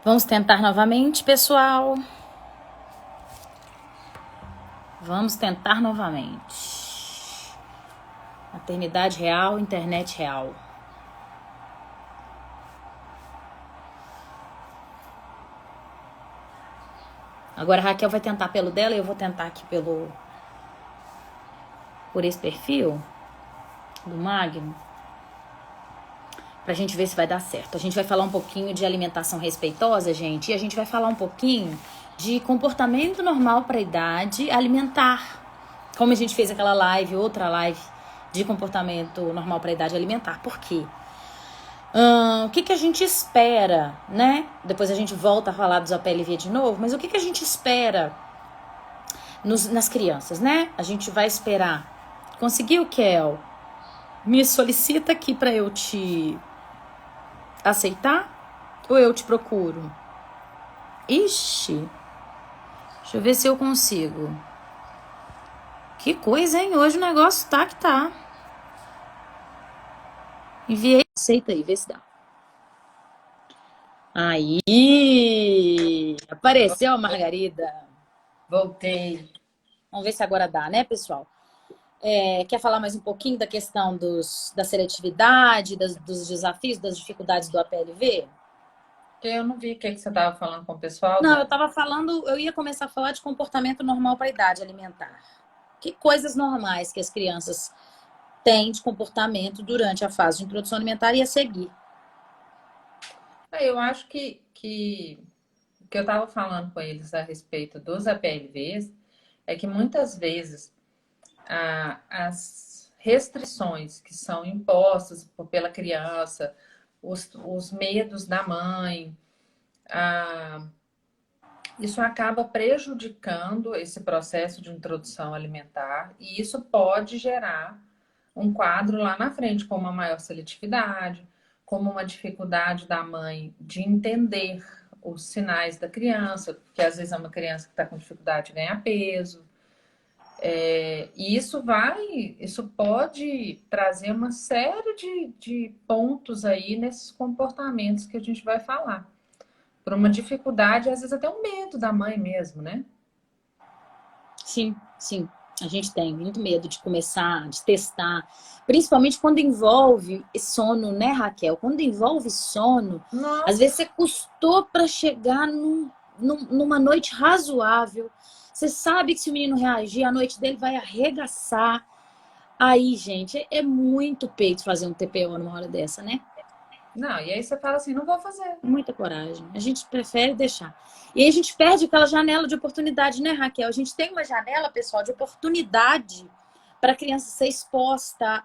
Vamos tentar novamente, pessoal. Vamos tentar novamente. Maternidade real, internet real. Agora a Raquel vai tentar pelo dela e eu vou tentar aqui por esse perfil do Magno, pra gente ver se vai dar certo. A gente vai falar um pouquinho de alimentação respeitosa, gente, e a gente vai falar um pouquinho de comportamento normal para a idade alimentar. Como a gente fez aquela live, outra live de comportamento normal para a idade alimentar. Por quê? O que a gente espera, né? Depois a gente volta a falar dos APLV de novo, mas o que a gente espera nas crianças, né? A gente vai esperar. Conseguiu, Kel? Me solicita aqui para eu te aceitar ou eu te procuro? Ixi, deixa eu ver se eu consigo. Que coisa, hein? Hoje o negócio tá que tá. Enviei. Aceita aí, vê se dá. Aí! Apareceu a Margarida. Voltei. Vamos ver se agora dá, né, pessoal? Quer falar mais um pouquinho da questão da seletividade, dos desafios, das dificuldades do APLV? Eu não vi o que você estava falando com o pessoal, Não, eu Dani. tava falando, eu ia começar a falar de comportamento normal para a idade alimentar. Que coisas normais que as crianças têm de comportamento durante a fase de introdução alimentar e a seguir. Eu acho que o que eu estava falando com eles a respeito dos APLVs é que muitas vezes as restrições que são impostas pela criança, os medos da mãe, a, isso acaba prejudicando esse processo de introdução alimentar e isso pode gerar um quadro lá na frente, com uma maior seletividade, como uma dificuldade da mãe de entender os sinais da criança, porque às vezes é uma criança que está com dificuldade de ganhar peso. E isso pode trazer uma série de pontos aí nesses comportamentos que a gente vai falar. Por uma dificuldade, às vezes até um medo da mãe mesmo, né? Sim, sim. A gente tem muito medo de começar, de testar. Principalmente quando envolve sono, né, Raquel? Quando envolve sono, às vezes Nossa, você custou para chegar numa noite razoável. Você sabe que se o menino reagir, a noite dele vai arregaçar. Aí, gente, é muito peito fazer um TPO numa hora dessa, né? não, e aí você fala assim, não vou fazer. Muita coragem. A gente prefere deixar. E aí a gente perde aquela janela de oportunidade, né, Raquel? A gente tem uma janela, pessoal, de oportunidade para a criança ser exposta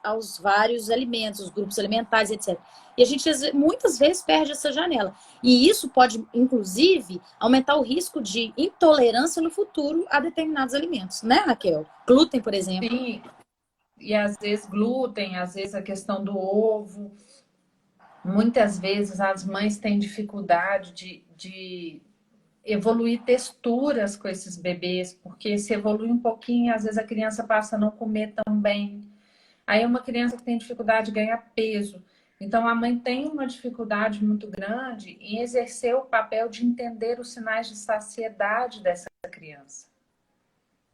aos vários alimentos, os grupos alimentares, etc. E a gente muitas vezes perde essa janela. E isso pode, inclusive, aumentar o risco de intolerância no futuro a determinados alimentos, né, Raquel? Glúten, por exemplo. Sim, e às vezes glúten, às vezes a questão do ovo. Muitas vezes as mães têm dificuldade de evoluir texturas com esses bebês, porque se evolui um pouquinho, às vezes a criança passa a não comer tão bem. Aí é uma criança que tem dificuldade de ganhar peso. Então a mãe tem uma dificuldade muito grande em exercer o papel de entender os sinais de saciedade dessa criança.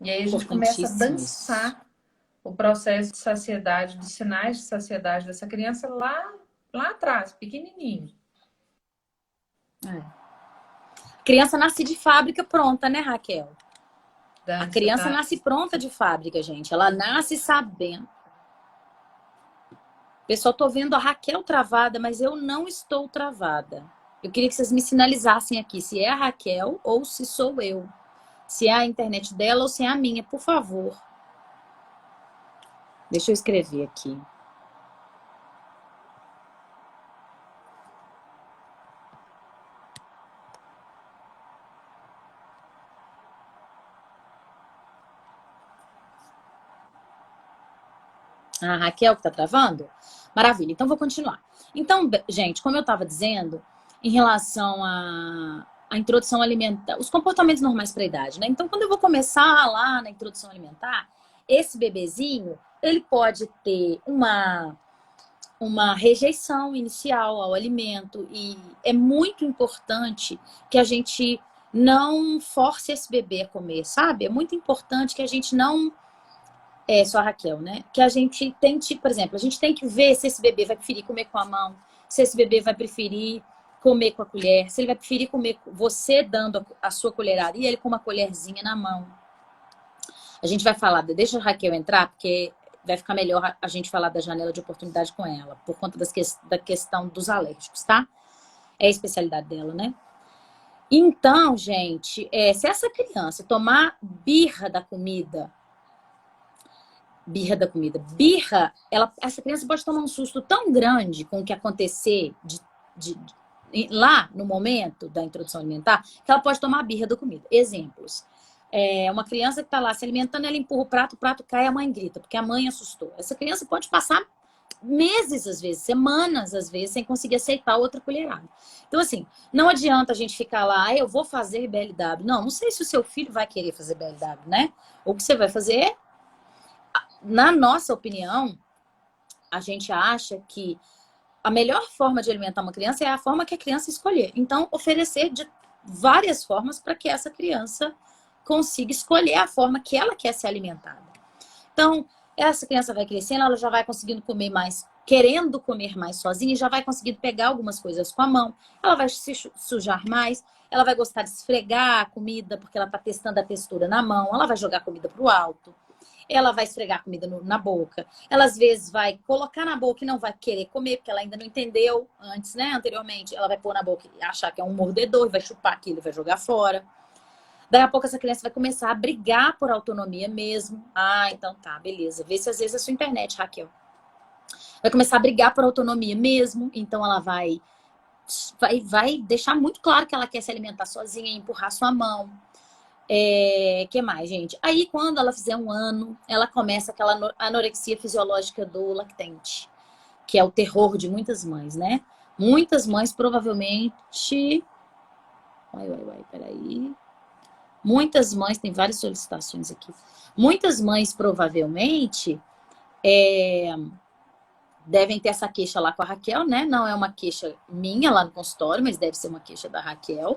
E aí a gente começa a Importantíssimo isso. dançar o processo de saciedade, dos sinais de saciedade dessa criança lá atrás, pequenininho. É. Criança nasce de fábrica pronta, né, Raquel? A Dani, você criança tá. nasce pronta de fábrica, gente. Ela nasce sabendo. Pessoal, tô vendo a Raquel travada, mas eu não estou travada. Eu queria que vocês me sinalizassem aqui se é a Raquel ou se sou eu. Se é a internet dela ou se é a minha, por favor. Deixa eu escrever aqui. A Raquel que tá travando? Maravilha, então vou continuar. Então, gente, como eu estava dizendo, em relação à introdução alimentar, os comportamentos normais para a idade, né? Então, quando eu vou começar lá na introdução alimentar, esse bebezinho, ele pode ter uma rejeição inicial ao alimento. E é muito importante que a gente não force esse bebê a comer, sabe? É muito importante que a gente não... É, só a Raquel, né? Que a gente tente, por exemplo, a gente tem que ver se esse bebê vai preferir comer com a mão, se esse bebê vai preferir comer com a colher, se ele vai preferir comer você dando a sua colherada e ele com uma colherzinha na mão. A gente vai falar, deixa a Raquel entrar, porque vai ficar melhor a gente falar da janela de oportunidade com ela, por conta da questão dos alérgicos, tá? É a especialidade dela, né? Então, gente, se essa criança tomar essa criança pode tomar um susto tão grande com o que acontecer lá no momento da introdução alimentar, que ela pode tomar a birra da comida. Exemplos. Uma criança que está lá se alimentando, ela empurra o prato cai, a mãe grita, porque a mãe assustou. Essa criança pode passar meses, às vezes, semanas, às vezes, sem conseguir aceitar outra colherada. Então, assim, não adianta a gente ficar lá, eu vou fazer BLW. Não sei se o seu filho vai querer fazer BLW, né? O que você vai fazer, na nossa opinião, a gente acha que a melhor forma de alimentar uma criança é a forma que a criança escolher. Então, oferecer de várias formas para que essa criança consiga escolher a forma que ela quer ser alimentada. Então, essa criança vai crescendo, ela já vai conseguindo comer mais, querendo comer mais sozinha, e já vai conseguindo pegar algumas coisas com a mão, ela vai se sujar mais, ela vai gostar de esfregar a comida, porque ela está testando a textura na mão, ela vai jogar comida para o alto, ela vai esfregar a comida na boca, ela às vezes vai colocar na boca e não vai querer comer, porque ela ainda não entendeu antes, né, anteriormente, ela vai pôr na boca e achar que é um mordedor, e vai chupar aquilo e vai jogar fora. Daí a pouco essa criança vai começar a brigar por autonomia mesmo. Ah, então tá, beleza. Vê se às vezes é a sua internet, Raquel. Vai começar a brigar por autonomia mesmo. Então ela vai deixar muito claro que ela quer se alimentar sozinha e empurrar sua mão. Que mais, gente? Aí quando ela fizer 1 ano, ela começa aquela anorexia fisiológica do lactente, que é o terror de muitas mães, né? Muitas mães provavelmente... peraí... Muitas mães, tem várias solicitações aqui. Muitas mães, provavelmente, devem ter essa queixa lá com a Raquel, né? Não é uma queixa minha lá no consultório, mas deve ser uma queixa da Raquel.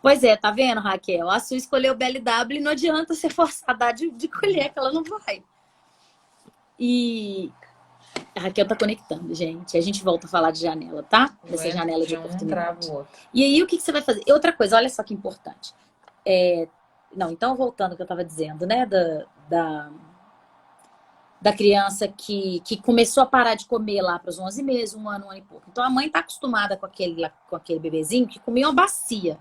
Pois é, tá vendo, Raquel? A Su escolheu o BLW e não adianta você forçar a dar de colher, que ela não vai. E a Raquel tá conectando, gente. A gente volta a falar de janela, tá? Dessa janela de oportunidade. E aí, o que você vai fazer? E outra coisa, olha só que importante. Não, então voltando ao que eu estava dizendo, né? Da criança que começou a parar de comer lá para os 11 meses, 1 ano e pouco. Então a mãe está acostumada com aquele bebezinho que comia uma bacia.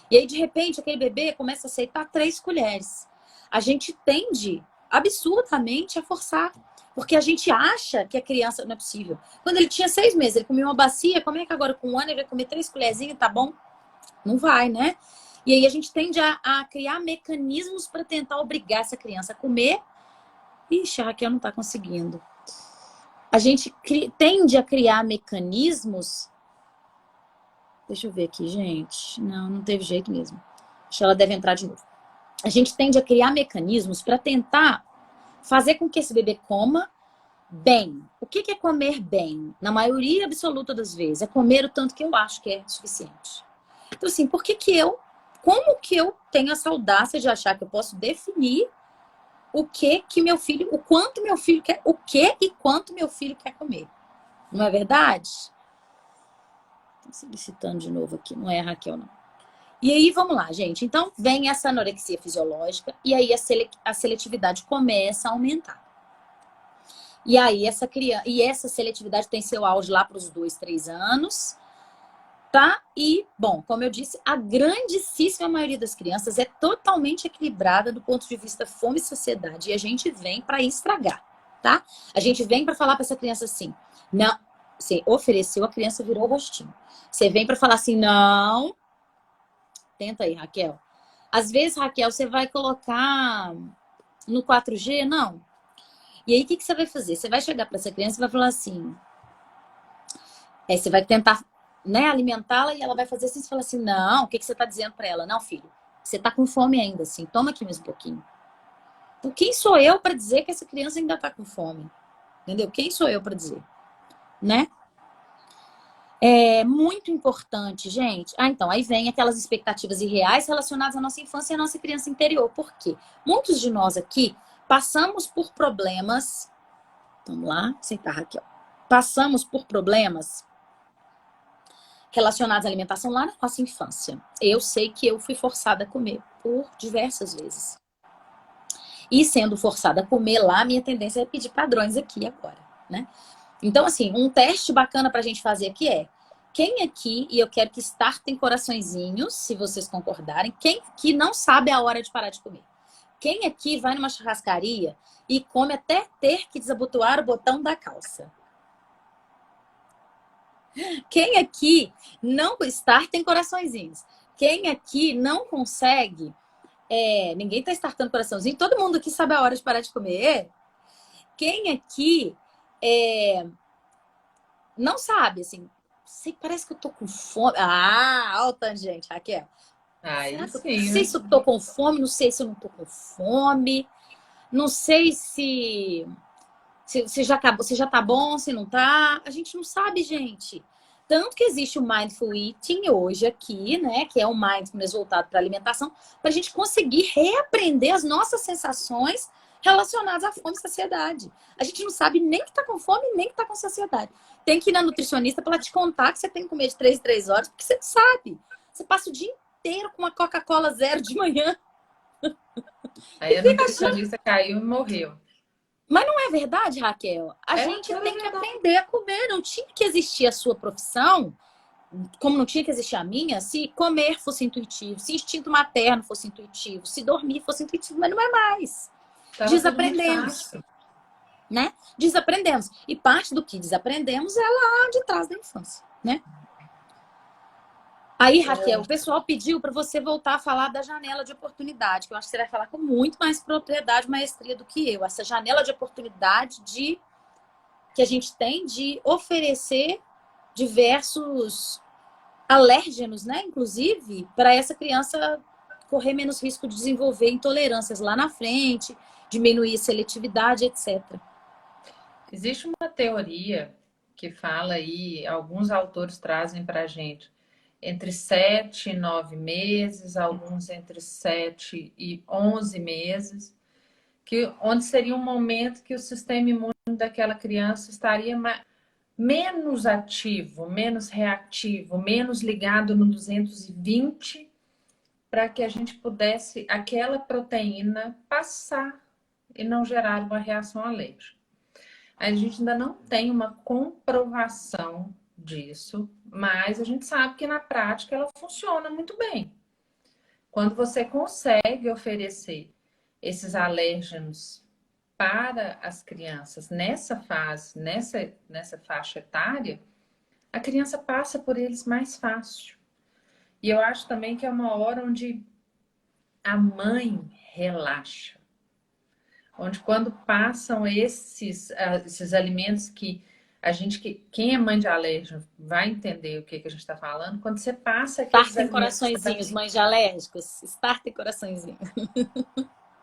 E aí, de repente, aquele bebê começa a aceitar 3 colheres. A gente tende absurdamente a forçar. Porque a gente acha que a criança... Não é possível. Quando ele tinha 6 meses, ele comia uma bacia. Como é que agora com 1 ano ele vai comer 3 colherzinhas? Tá bom? Não vai, né? E aí a gente tende a criar mecanismos para tentar obrigar essa criança a comer. Ixi, a Raquel não está conseguindo. A gente tende a criar mecanismos... Deixa eu ver aqui, gente. Não teve jeito mesmo. Acho que ela deve entrar de novo. A gente tende a criar mecanismos para tentar fazer com que esse bebê coma bem. O que é comer bem? Na maioria absoluta das vezes, é comer o tanto que eu acho que é suficiente. Então, assim, como que eu tenho essa audácia de achar que eu posso definir o quanto meu filho quer, o que e quanto meu filho quer comer? Não é verdade? Estou solicitando de novo aqui, não é a Raquel, não. E aí, vamos lá, gente. Então, vem essa anorexia fisiológica e aí a seletividade começa a aumentar. E aí, essa seletividade tem seu auge lá para os 2, 3 anos... Tá? E, bom, como eu disse, a grandíssima maioria das crianças é totalmente equilibrada do ponto de vista fome e saciedade. E a gente vem para estragar, tá? A gente vem para falar para essa criança assim, não, você ofereceu, a criança virou o rostinho. Você vem para falar assim, não, tenta aí, Raquel. Às vezes, Raquel, você vai colocar no 4G, não. E aí, o que você vai fazer? Você vai chegar para essa criança e vai falar assim, você vai tentar... né, alimentá-la e ela vai fazer assim, você fala assim, não, o que você tá dizendo para ela? Não, filho, você tá com fome ainda, assim, toma aqui mais um pouquinho. Então, quem sou eu para dizer que essa criança ainda tá com fome? Entendeu? Quem sou eu para dizer? né? É muito importante, gente. Então, aí vem aquelas expectativas irreais relacionadas à nossa infância e à nossa criança interior. Por quê? Muitos de nós aqui passamos por problemas. Vamos lá, sentar, Raquel. Passamos por problemas relacionados à alimentação lá na nossa infância. Eu sei que eu fui forçada a comer por diversas vezes. E sendo forçada a comer lá, minha tendência é pedir padrões aqui agora, né? Então, assim, um teste bacana pra gente fazer aqui é: quem aqui, e eu quero que startem coraçõezinhos, se vocês concordarem, quem aqui não sabe a hora de parar de comer? Quem aqui vai numa churrascaria e come até ter que desabotoar o botão da calça? Quem aqui não startem coraçõezinhos? Quem aqui não consegue... ninguém tá startando coraçãozinho, todo mundo aqui sabe a hora de parar de comer. Quem aqui não sabe, assim, parece que eu tô com fome. Ah, olha o tanto de gente, Raquel. Aí Não sim, sei né? se eu tô com fome, não sei se eu não tô com fome, não sei se já acabou, se já tá bom, se não tá. A gente não sabe, gente. Tanto que existe o Mindful Eating hoje aqui, né? Que é o mindfulness voltado para alimentação, para a gente conseguir reaprender as nossas sensações relacionadas à fome e saciedade. A gente não sabe nem que tá com fome, nem que tá com saciedade. Tem que ir na nutricionista para ela te contar que você tem que comer de 3 em 3 horas, porque você não sabe. Você passa o dia inteiro com uma Coca-Cola zero de manhã Aí e a fica achando. nutricionista caiu e morreu. Mas não é verdade, Raquel? A É gente toda tem que verdade. aprender a comer. Não tinha que existir a sua profissão, como não tinha que existir a minha, se comer fosse intuitivo, se instinto materno fosse intuitivo, se dormir fosse intuitivo, mas não é mais. Tava tudo muito Desaprendemos, fácil. né? Desaprendemos. E parte do que desaprendemos é lá de trás da infância, né? Aí, Raquel, o pessoal pediu para você voltar a falar da janela de oportunidade, que eu acho que você vai falar com muito mais propriedade e maestria do que eu. Essa janela de oportunidade que a gente tem de oferecer diversos alérgenos, né? Inclusive, para essa criança correr menos risco de desenvolver intolerâncias lá na frente, diminuir a seletividade, etc. Existe uma teoria que fala aí, alguns autores trazem para a gente, entre 7 e 9 meses, alguns entre 7 e 11 meses, onde seria um momento que o sistema imune daquela criança estaria menos ativo, menos reativo, menos ligado no 220, para que a gente pudesse, aquela proteína, passar e não gerar uma reação alérgica. A gente ainda não tem uma comprovação disso, mas a gente sabe que na prática ela funciona muito bem. Quando você consegue oferecer esses alérgenos para as crianças nessa fase, nessa faixa etária, a criança passa por eles mais fácil. E eu acho também que é uma hora onde a mãe relaxa. Onde quando passam esses alimentos que quem é mãe de alérgico vai entender o que a gente está falando, quando você passa aqueles Startem alimentos coraçõezinhos, mães de alérgicos. Startem coraçõezinhos.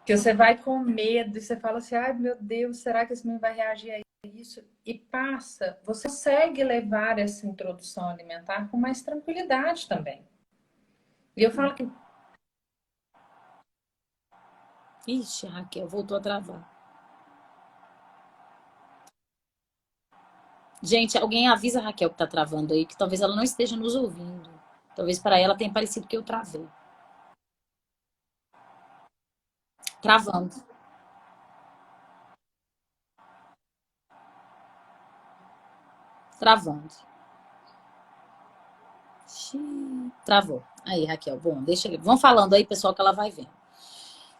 que você vai com medo e você fala assim, ai meu Deus, será que esse menino vai reagir a isso? E passa, você consegue levar essa introdução alimentar com mais tranquilidade também. E eu falo que Ixi, Raquel, voltou a travar. Gente, alguém avisa a Raquel que tá travando aí, que talvez ela não esteja nos ouvindo. Talvez para ela tenha parecido que eu travei. Travando. Travando. Xiii, travou. Aí, Raquel, bom, deixa ele. Vão falando aí, pessoal, que ela vai vendo.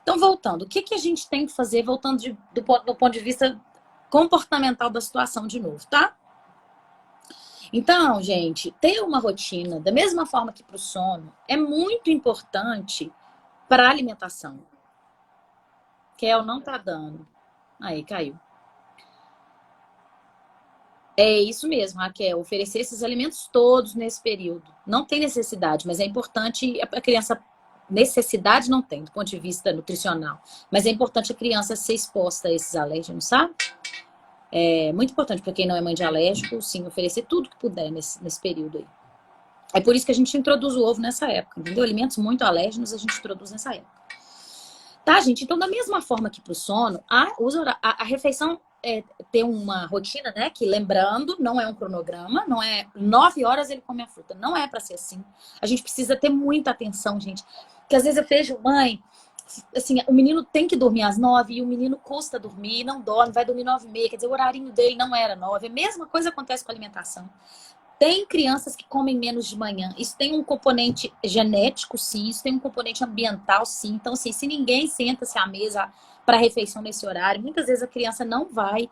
Então, voltando, o que a gente tem que fazer, voltando do ponto de vista comportamental da situação de novo, tá? Então, gente, ter uma rotina, da mesma forma que para o sono, é muito importante para a alimentação. Kel não tá dando. Aí, caiu. É isso mesmo, Raquel. Oferecer esses alimentos todos nesse período. Não tem necessidade, mas é importante a criança. Necessidade não tem, do ponto de vista nutricional. Mas é importante a criança ser exposta a esses alérgenos, sabe? É muito importante para quem não é mãe de alérgico, sim, oferecer tudo que puder nesse período aí. É por isso que a gente introduz o ovo nessa época, entendeu? Alimentos muito alérgenos a gente introduz nessa época. Tá, gente? Então, da mesma forma que para o sono, a refeição ter uma rotina, né? Que, lembrando, não é um cronograma, não é 9 horas ele come a fruta. Não é para ser assim. A gente precisa ter muita atenção, gente. Porque às vezes eu vejo mãe, assim, o menino tem que dormir às 9 e o menino custa dormir, não dorme, vai dormir 9h30. Quer dizer, o horarinho dele não era 9. A mesma coisa acontece com a alimentação. Tem crianças que comem menos de manhã. Isso tem um componente genético, sim. Isso tem um componente ambiental, sim. Então, assim, se ninguém senta-se à mesa para refeição nesse horário, muitas vezes a criança não vai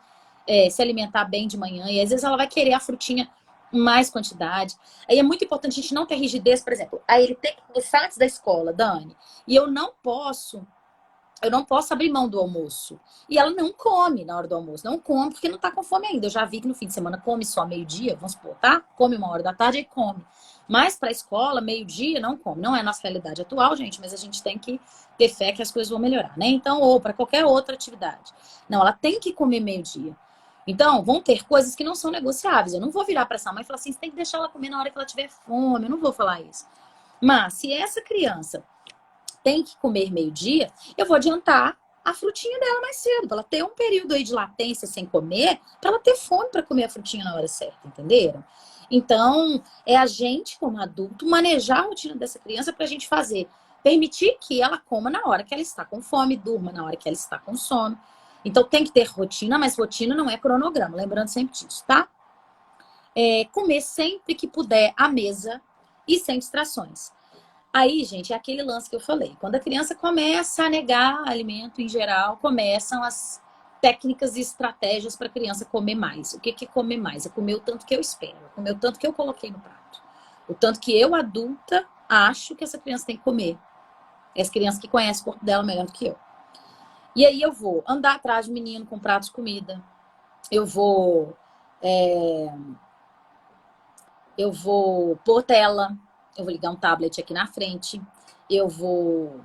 se alimentar bem de manhã. E às vezes ela vai querer a frutinha em mais quantidade. Aí é muito importante a gente não ter rigidez, por exemplo. Aí ele tem que começar antes da escola, Dani. E eu não posso abrir mão do almoço. E ela não come na hora do almoço. Não come porque não tá com fome ainda. Eu já vi que no fim de semana come só meio-dia, vamos supor, tá? Come 1h da tarde e come. Mas pra escola, meio-dia, não come. Não é a nossa realidade atual, gente, mas a gente tem que ter fé que as coisas vão melhorar, né? Então, ou para qualquer outra atividade. Não, ela tem que comer meio-dia. Então, vão ter coisas que não são negociáveis. Eu não vou virar para essa mãe e falar assim, você tem que deixar ela comer na hora que ela tiver fome. Eu não vou falar isso. Mas, se essa criança tem que comer meio-dia, eu vou adiantar a frutinha dela mais cedo, para ela ter um período aí de latência sem comer, para ela ter fome para comer a frutinha na hora certa, entenderam? Então, é a gente, como adulto, manejar a rotina dessa criança para a gente permitir que ela coma na hora que ela está com fome, durma na hora que ela está com sono. Então, tem que ter rotina, mas rotina não é cronograma, lembrando sempre disso, tá? Comer sempre que puder à mesa e sem distrações. Aí, gente, é aquele lance que eu falei. Quando a criança começa a negar alimento em geral, começam as técnicas e estratégias para a criança comer mais. O que é comer mais? É comer o tanto que eu espero, é comer o tanto que eu coloquei no prato. O tanto que eu, adulta, acho que essa criança tem que comer. É as crianças que conhecem o corpo dela melhor do que eu. E aí eu vou andar atrás do menino com prato de comida. Eu vou pôr tela. Eu vou ligar um tablet aqui na frente. Eu vou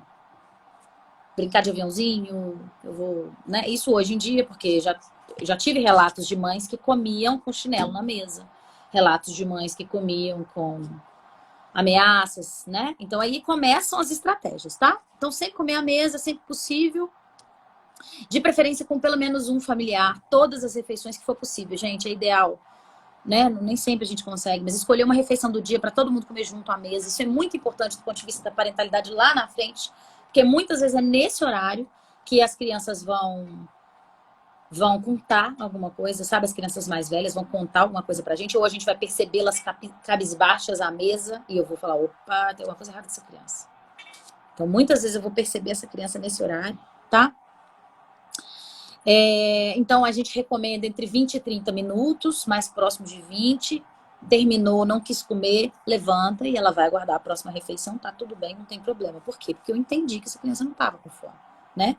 brincar de aviãozinho. Eu vou, né? Isso hoje em dia, porque já tive relatos de mães que comiam com chinelo na mesa. Relatos de mães que comiam com ameaças, né? Então aí começam as estratégias, tá? Então sempre comer à mesa, sempre possível. De preferência com pelo menos um familiar. Todas as refeições que for possível, gente. É ideal. Né? Nem sempre a gente consegue, mas escolher uma refeição do dia para todo mundo comer junto à mesa, isso é muito importante do ponto de vista da parentalidade lá na frente, porque muitas vezes é nesse horário que as crianças vão contar alguma coisa, sabe? As crianças mais velhas vão contar alguma coisa pra gente, ou a gente vai percebê-las cabisbaixas à mesa e eu vou falar, opa, tem alguma coisa errada com essa criança. Então, muitas vezes eu vou perceber essa criança nesse horário, tá? Então, a gente recomenda entre 20 e 30 minutos, mais próximo de 20. Terminou, não quis comer, levanta e ela vai aguardar a próxima refeição. Tá tudo bem, não tem problema. Por quê? Porque eu entendi que essa criança não estava com fome, né?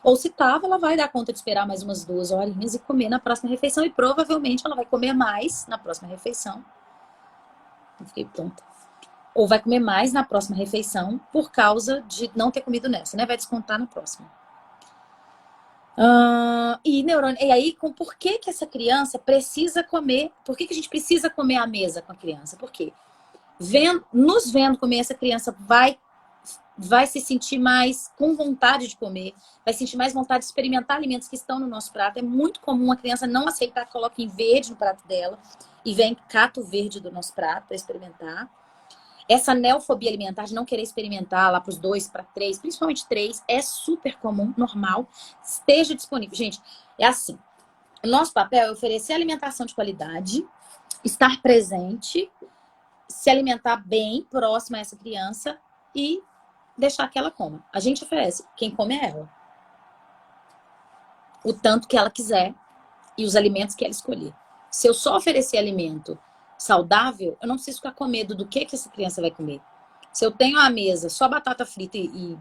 Ou se tava, ela vai dar conta de esperar mais umas 2 horinhas e comer na próxima refeição. E provavelmente ela vai comer mais na próxima refeição. Eu fiquei pronta. Ou vai comer mais na próxima refeição por causa de não ter comido nessa, né? Vai descontar na próxima. E aí, por que essa criança precisa comer? Por que a gente precisa comer à mesa com a criança? Porque nos vendo comer, essa criança vai se sentir mais com vontade de comer, vai sentir mais vontade de experimentar alimentos que estão no nosso prato. É muito comum a criança não aceitar que coloque em verde no prato dela e vem cata o verde do nosso prato para experimentar. Essa neofobia alimentar, de não querer experimentar lá para os 2, para 3, principalmente 3, é super comum, normal. Esteja disponível. Gente, é assim. O nosso papel é oferecer alimentação de qualidade, estar presente, se alimentar bem, próximo a essa criança e deixar que ela coma. A gente oferece. Quem come é ela. O tanto que ela quiser e os alimentos que ela escolher. Se eu só oferecer alimento saudável, eu não preciso ficar com medo do que essa criança vai comer. Se eu tenho à mesa só batata frita e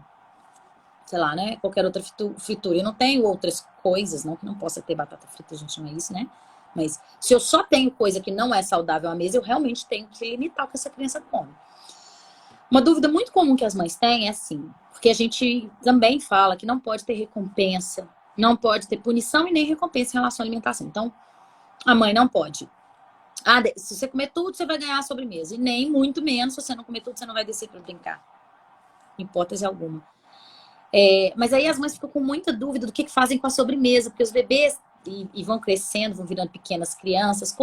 sei lá, né, qualquer outra fritura, eu não tenho outras coisas, não que não possa ter batata frita, a gente não é isso, né? Mas se eu só tenho coisa que não é saudável à mesa, eu realmente tenho que limitar o que essa criança come. Uma dúvida muito comum que as mães têm é assim, porque a gente também fala que não pode ter recompensa Não pode ter punição e nem recompensa em relação à alimentação. Então, a mãe não pode. Ah, se você comer tudo, você vai ganhar a sobremesa. E nem muito menos, se você não comer tudo, você não vai descer para brincar. Hipótese alguma. Mas aí as mães ficam com muita dúvida do que fazem com a sobremesa, porque os bebês e vão crescendo, vão virando pequenas crianças,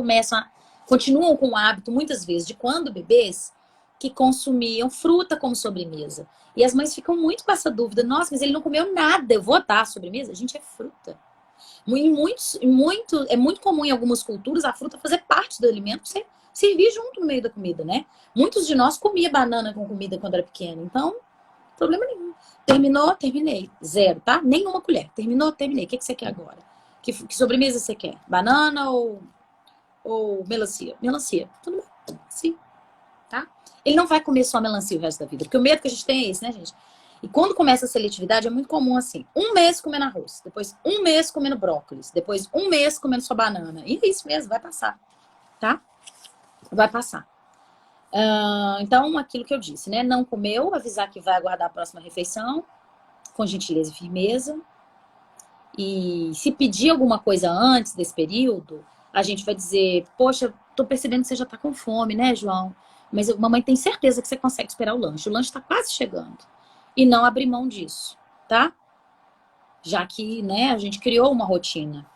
continuam com o hábito, muitas vezes, de quando bebês, que consumiam fruta como sobremesa. E as mães ficam muito com essa dúvida. Nossa, mas ele não comeu nada, eu vou dar a sobremesa? Gente, é fruta. É muito comum em algumas culturas a fruta fazer parte do alimento, você servir junto no meio da comida, né? Muitos de nós comia banana com comida quando era pequeno, então, problema nenhum. Terminou, terminei. Zero, tá? Nenhuma colher. Terminou, terminei. O que você quer agora? Que sobremesa você quer? Banana ou melancia? Melancia. Tudo bem. Sim. Tá? Ele não vai comer só melancia o resto da vida. Porque o medo que a gente tem é esse, né, gente? E quando começa a seletividade, é muito comum assim. 1 mês comendo arroz. Depois 1 mês comendo brócolis. Depois 1 mês comendo só banana. E é isso mesmo, vai passar. Tá? Vai passar. Então, aquilo que eu disse, né? Não comeu, avisar que vai aguardar a próxima refeição, com gentileza e firmeza. E se pedir alguma coisa antes desse período, a gente vai dizer, poxa, tô percebendo que você já tá com fome, né, João? Mas mamãe tem certeza que você consegue esperar o lanche. O lanche tá quase chegando. E não abrir mão disso, tá? Já que, né, a gente criou uma rotina.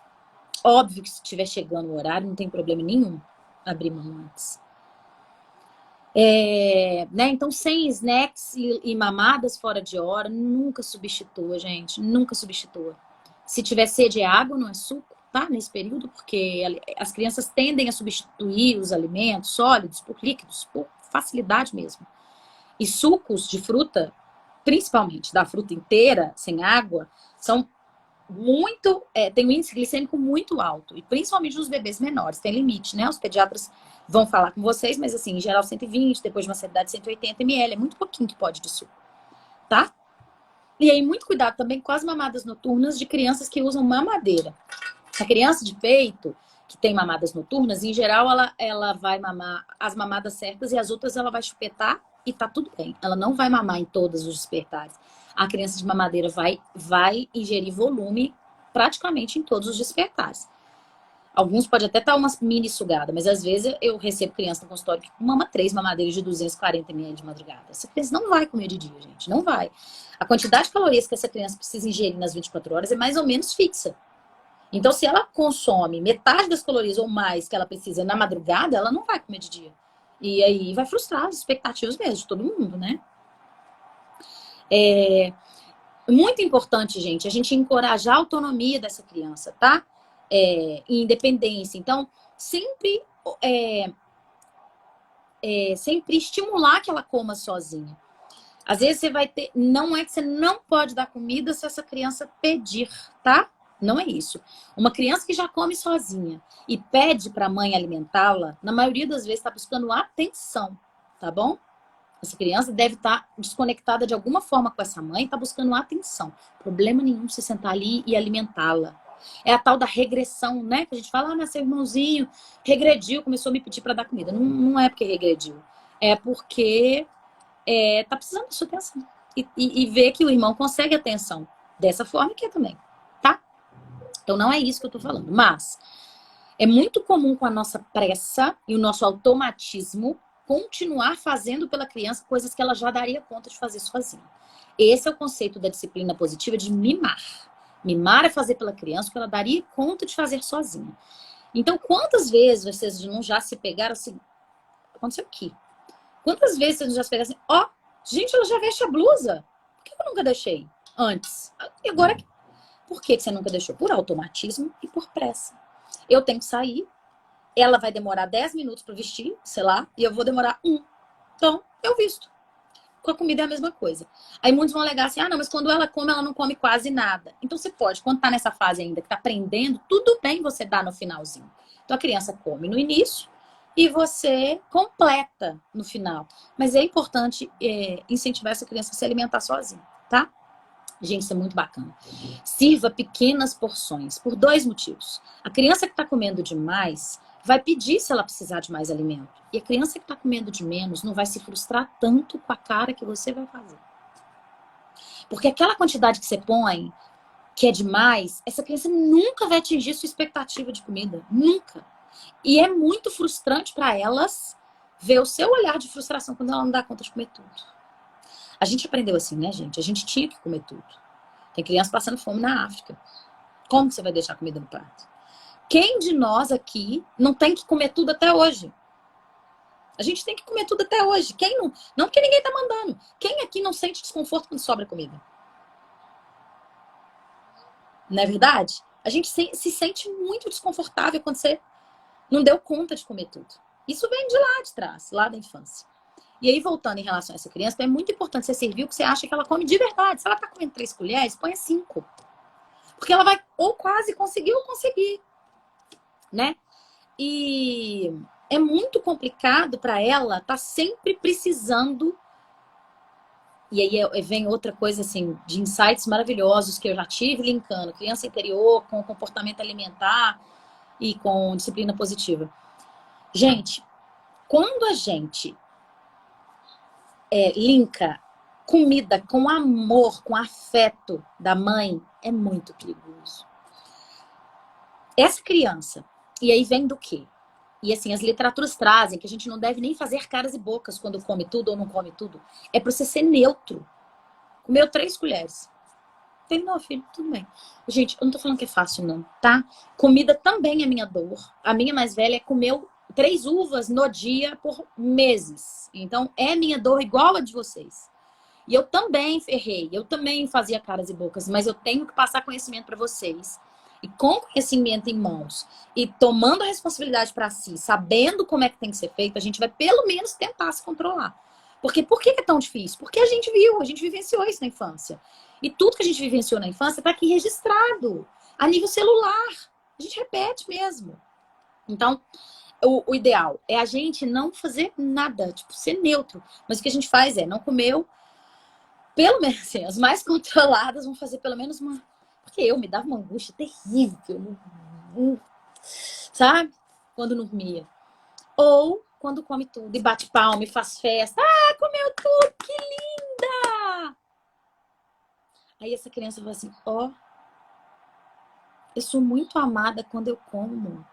Óbvio que se estiver chegando o horário, não tem problema nenhum abrir mão antes. Né? Então, sem snacks e mamadas fora de hora, nunca substitua, gente. Nunca substitua. Se tiver sede, é água, não é suco, tá? Nesse período, porque as crianças tendem a substituir os alimentos sólidos por líquidos, por facilidade mesmo. E sucos de fruta, principalmente da fruta inteira, sem água, são muito. Tem um índice glicêmico muito alto. E principalmente nos bebês menores. Tem limite, né? Os pediatras vão falar com vocês, mas assim, em geral 120, depois de uma certa idade 180 ml. É muito pouquinho que pode de suco, tá? E aí, muito cuidado também com as mamadas noturnas de crianças que usam mamadeira. A criança de peito, que tem mamadas noturnas, em geral, ela vai mamar as mamadas certas e as outras ela vai chupetar e tá tudo bem. Ela não vai mamar em todos os despertares. A criança de mamadeira vai ingerir volume praticamente em todos os despertares. Alguns pode até estar uma mini sugada, mas às vezes eu recebo criança no consultório que mama 3 mamadeiras de 240 ml de madrugada. Essa criança não vai comer de dia, gente, não vai. A quantidade de calorias que essa criança precisa ingerir nas 24 horas é mais ou menos fixa. Então, se ela consome metade das calorias ou mais que ela precisa na madrugada, ela não vai comer de dia. E aí vai frustrar as expectativas mesmo de todo mundo, né? Muito importante, gente, a gente encorajar a autonomia dessa criança, tá? Independência. Então, sempre estimular que ela coma sozinha. Às vezes você vai ter... Não é que você não pode dar comida se essa criança pedir, tá? Não é isso. Uma criança que já come sozinha e pede para a mãe alimentá-la, na maioria das vezes está buscando atenção, tá bom? Essa criança deve estar desconectada de alguma forma com essa mãe e está buscando atenção. Problema nenhum se sentar ali e alimentá-la. É a tal da regressão, né? Que a gente fala, seu irmãozinho regrediu, começou a me pedir para dar comida. Não, não é porque regrediu. É porque tá precisando da sua atenção. E ver que o irmão consegue atenção dessa forma que é também, tá? Então não é isso que eu tô falando. Mas é muito comum com a nossa pressa e o nosso automatismo continuar fazendo pela criança coisas que ela já daria conta de fazer sozinha. Esse é o conceito da disciplina positiva de mimar. Mimar é fazer pela criança o que ela daria conta de fazer sozinha. Então, quantas vezes vocês não já se pegaram assim? Aconteceu aqui. Quantas vezes vocês já se pegaram assim? Gente, ela já veste a blusa. Por que eu nunca deixei antes? E agora, por que você nunca deixou? Por automatismo e por pressa. Eu tenho que sair. Ela vai demorar 10 minutos para vestir, sei lá, e eu vou demorar 1. Então, eu visto. Com a comida é a mesma coisa. Aí muitos vão alegar assim, não, mas quando ela come, ela não come quase nada. Então você pode, quando tá nessa fase ainda, que tá aprendendo, tudo bem você dar no finalzinho. Então a criança come no início e você completa no final. Mas é importante incentivar essa criança a se alimentar sozinha, tá? Gente, isso é muito bacana. Sirva pequenas porções, por 2 motivos. A criança que tá comendo demais vai pedir se ela precisar de mais alimento. E a criança que está comendo de menos não vai se frustrar tanto com a cara que você vai fazer. Porque aquela quantidade que você põe, que é demais, essa criança nunca vai atingir sua expectativa de comida. Nunca. E é muito frustrante para elas ver o seu olhar de frustração quando ela não dá conta de comer tudo. A gente aprendeu assim, né, gente? A gente tinha que comer tudo. Tem criança passando fome na África. Como que você vai deixar comida no prato? Quem de nós aqui não tem que comer tudo até hoje? A gente tem que comer tudo até hoje. Quem não? Não porque ninguém tá mandando. Quem aqui não sente desconforto quando sobra comida? Não é verdade? A gente se sente muito desconfortável quando você não deu conta de comer tudo. Isso vem de lá de trás, lá da infância. E aí, voltando em relação a essa criança, é muito importante você servir o que você acha que ela come de verdade. Se ela tá comendo 3 colheres, põe 5. Porque ela vai ou quase conseguir ou conseguir, né? E é muito complicado para ela tá sempre precisando. E aí vem outra coisa assim, de insights maravilhosos que eu já tive linkando criança interior com comportamento alimentar e com disciplina positiva. Gente, quando a gente linka comida com amor, com afeto da mãe, é muito perigoso. Essa criança, e aí vem do quê? E assim, as literaturas trazem que a gente não deve nem fazer caras e bocas quando come tudo ou não come tudo. É pra você ser neutro. Comeu 3 colheres. Terminou, filho, tudo bem. Gente, eu não tô falando que é fácil, não, tá? Comida também é minha dor. A minha mais velha comeu 3 uvas no dia por meses. Então, é minha dor igual a de vocês. E eu também ferrei, eu também fazia caras e bocas, mas eu tenho que passar conhecimento para vocês. E com conhecimento em mãos e tomando a responsabilidade para si, sabendo como é que tem que ser feito, a gente vai pelo menos tentar se controlar. Porque por que é tão difícil? Porque a gente viu, a gente vivenciou isso na infância. E tudo que a gente vivenciou na infância está aqui registrado, a nível celular. A gente repete mesmo. Então, o ideal é a gente não fazer nada, tipo, ser neutro. Mas o que a gente faz é, não comeu, pelo menos, assim, as mais controladas vão fazer pelo menos uma... Porque eu me dava uma angústia terrível, sabe? Quando não comia. Ou quando come tudo e bate palma e faz festa. Ah, comeu tudo, que linda! Aí essa criança fala assim, ó, eu sou muito amada quando eu como.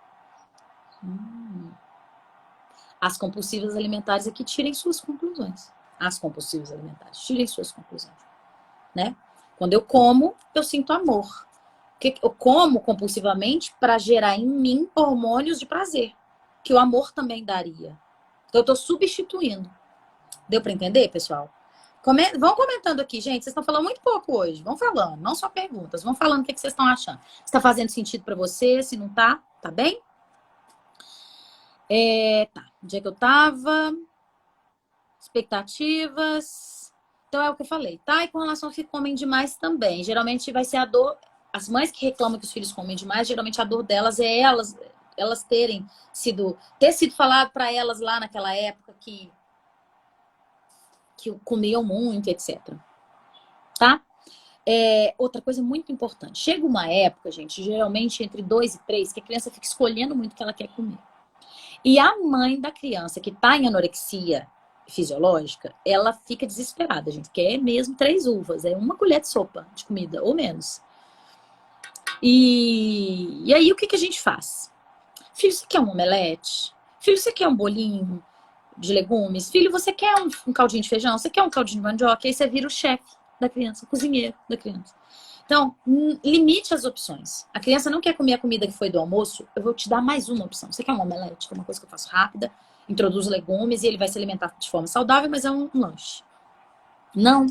As compulsivas alimentares aqui tirem suas conclusões. As compulsivas alimentares, tirem suas conclusões, né? Quando eu como, eu sinto amor. Eu como compulsivamente para gerar em mim hormônios de prazer, que o amor também daria. Então eu estou substituindo. Deu para entender, pessoal? Vão comentando aqui, gente. Vocês estão falando muito pouco hoje. Vão falando, não só perguntas. Vão falando o que vocês estão achando. Se está fazendo sentido para você, se não tá, tá bem? Tá. Onde é que eu tava? Expectativas. Então é o que eu falei, tá? E com relação ao que comem demais também. Geralmente vai ser a dor. As mães que reclamam que os filhos comem demais, geralmente a dor delas é elas terem ter sido falado para elas lá naquela época que comiam muito, etc. Tá? Outra coisa muito importante. Chega uma época, gente, geralmente entre 2 e 3, que a criança fica escolhendo muito o que ela quer comer. E a mãe da criança que tá em anorexia fisiológica, ela fica desesperada, gente. Quer mesmo 3 uvas, é uma colher de sopa de comida, ou menos. E aí, o que a gente faz? Filho, você quer um omelete? Filho, você quer um bolinho de legumes? Filho, você quer um caldinho de feijão? Você quer um caldinho de mandioca? Aí você vira o chefe da criança, o cozinheiro da criança. Então, limite as opções. A criança não quer comer a comida que foi do almoço, eu vou te dar mais uma opção. Você quer um omelete? Que é uma coisa que eu faço rápida, introduzo legumes e ele vai se alimentar de forma saudável, mas é um lanche. Não.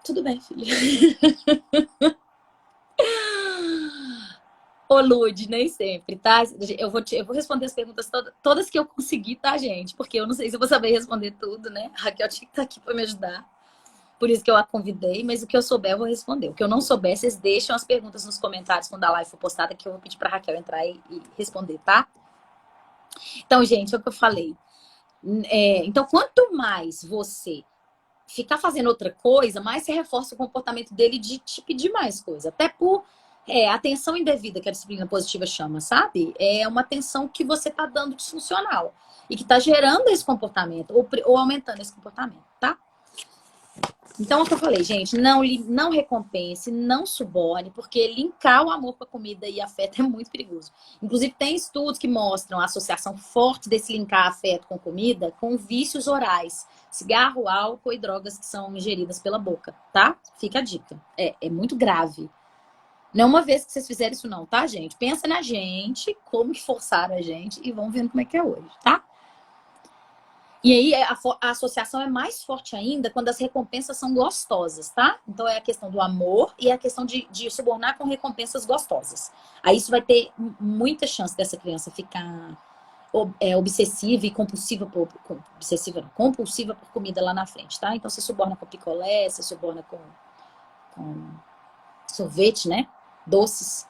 Tudo bem, filha. Ô, Lud, nem sempre, tá? Eu vou responder as perguntas todas que eu conseguir, tá, gente? Porque eu não sei se eu vou saber responder tudo, né? A Raquel tinha que estar aqui pra me ajudar. Por isso que eu a convidei, mas o que eu souber eu vou responder. O que eu não souber, vocês deixam as perguntas nos comentários quando a live for postada, que eu vou pedir pra Raquel entrar e responder, tá? Então, gente, é o que eu falei. Então, quanto mais você ficar fazendo outra coisa, mais você reforça o comportamento dele de te pedir mais coisa. Até por atenção indevida, que a disciplina positiva chama, sabe? É uma atenção que você tá dando disfuncional e que tá gerando esse comportamento ou aumentando esse comportamento, tá? Então, é o que eu falei, gente, não recompense, não suborne, porque linkar o amor com a comida e afeto é muito perigoso. Inclusive, tem estudos que mostram a associação forte desse linkar afeto com comida com vícios orais, cigarro, álcool e drogas que são ingeridas pela boca, tá? Fica a dica. É muito grave. Não é uma vez que vocês fizeram isso não, tá, gente? Pensa na gente, como que forçaram a gente e vão vendo como é que é hoje, tá? E aí a associação é mais forte ainda quando as recompensas são gostosas, tá? Então é a questão do amor e a questão de subornar com recompensas gostosas. Aí isso vai ter muita chance dessa criança ficar obsessiva e compulsiva compulsiva por comida lá na frente, tá? Então você suborna com picolé, você suborna com sorvete, né? Doces.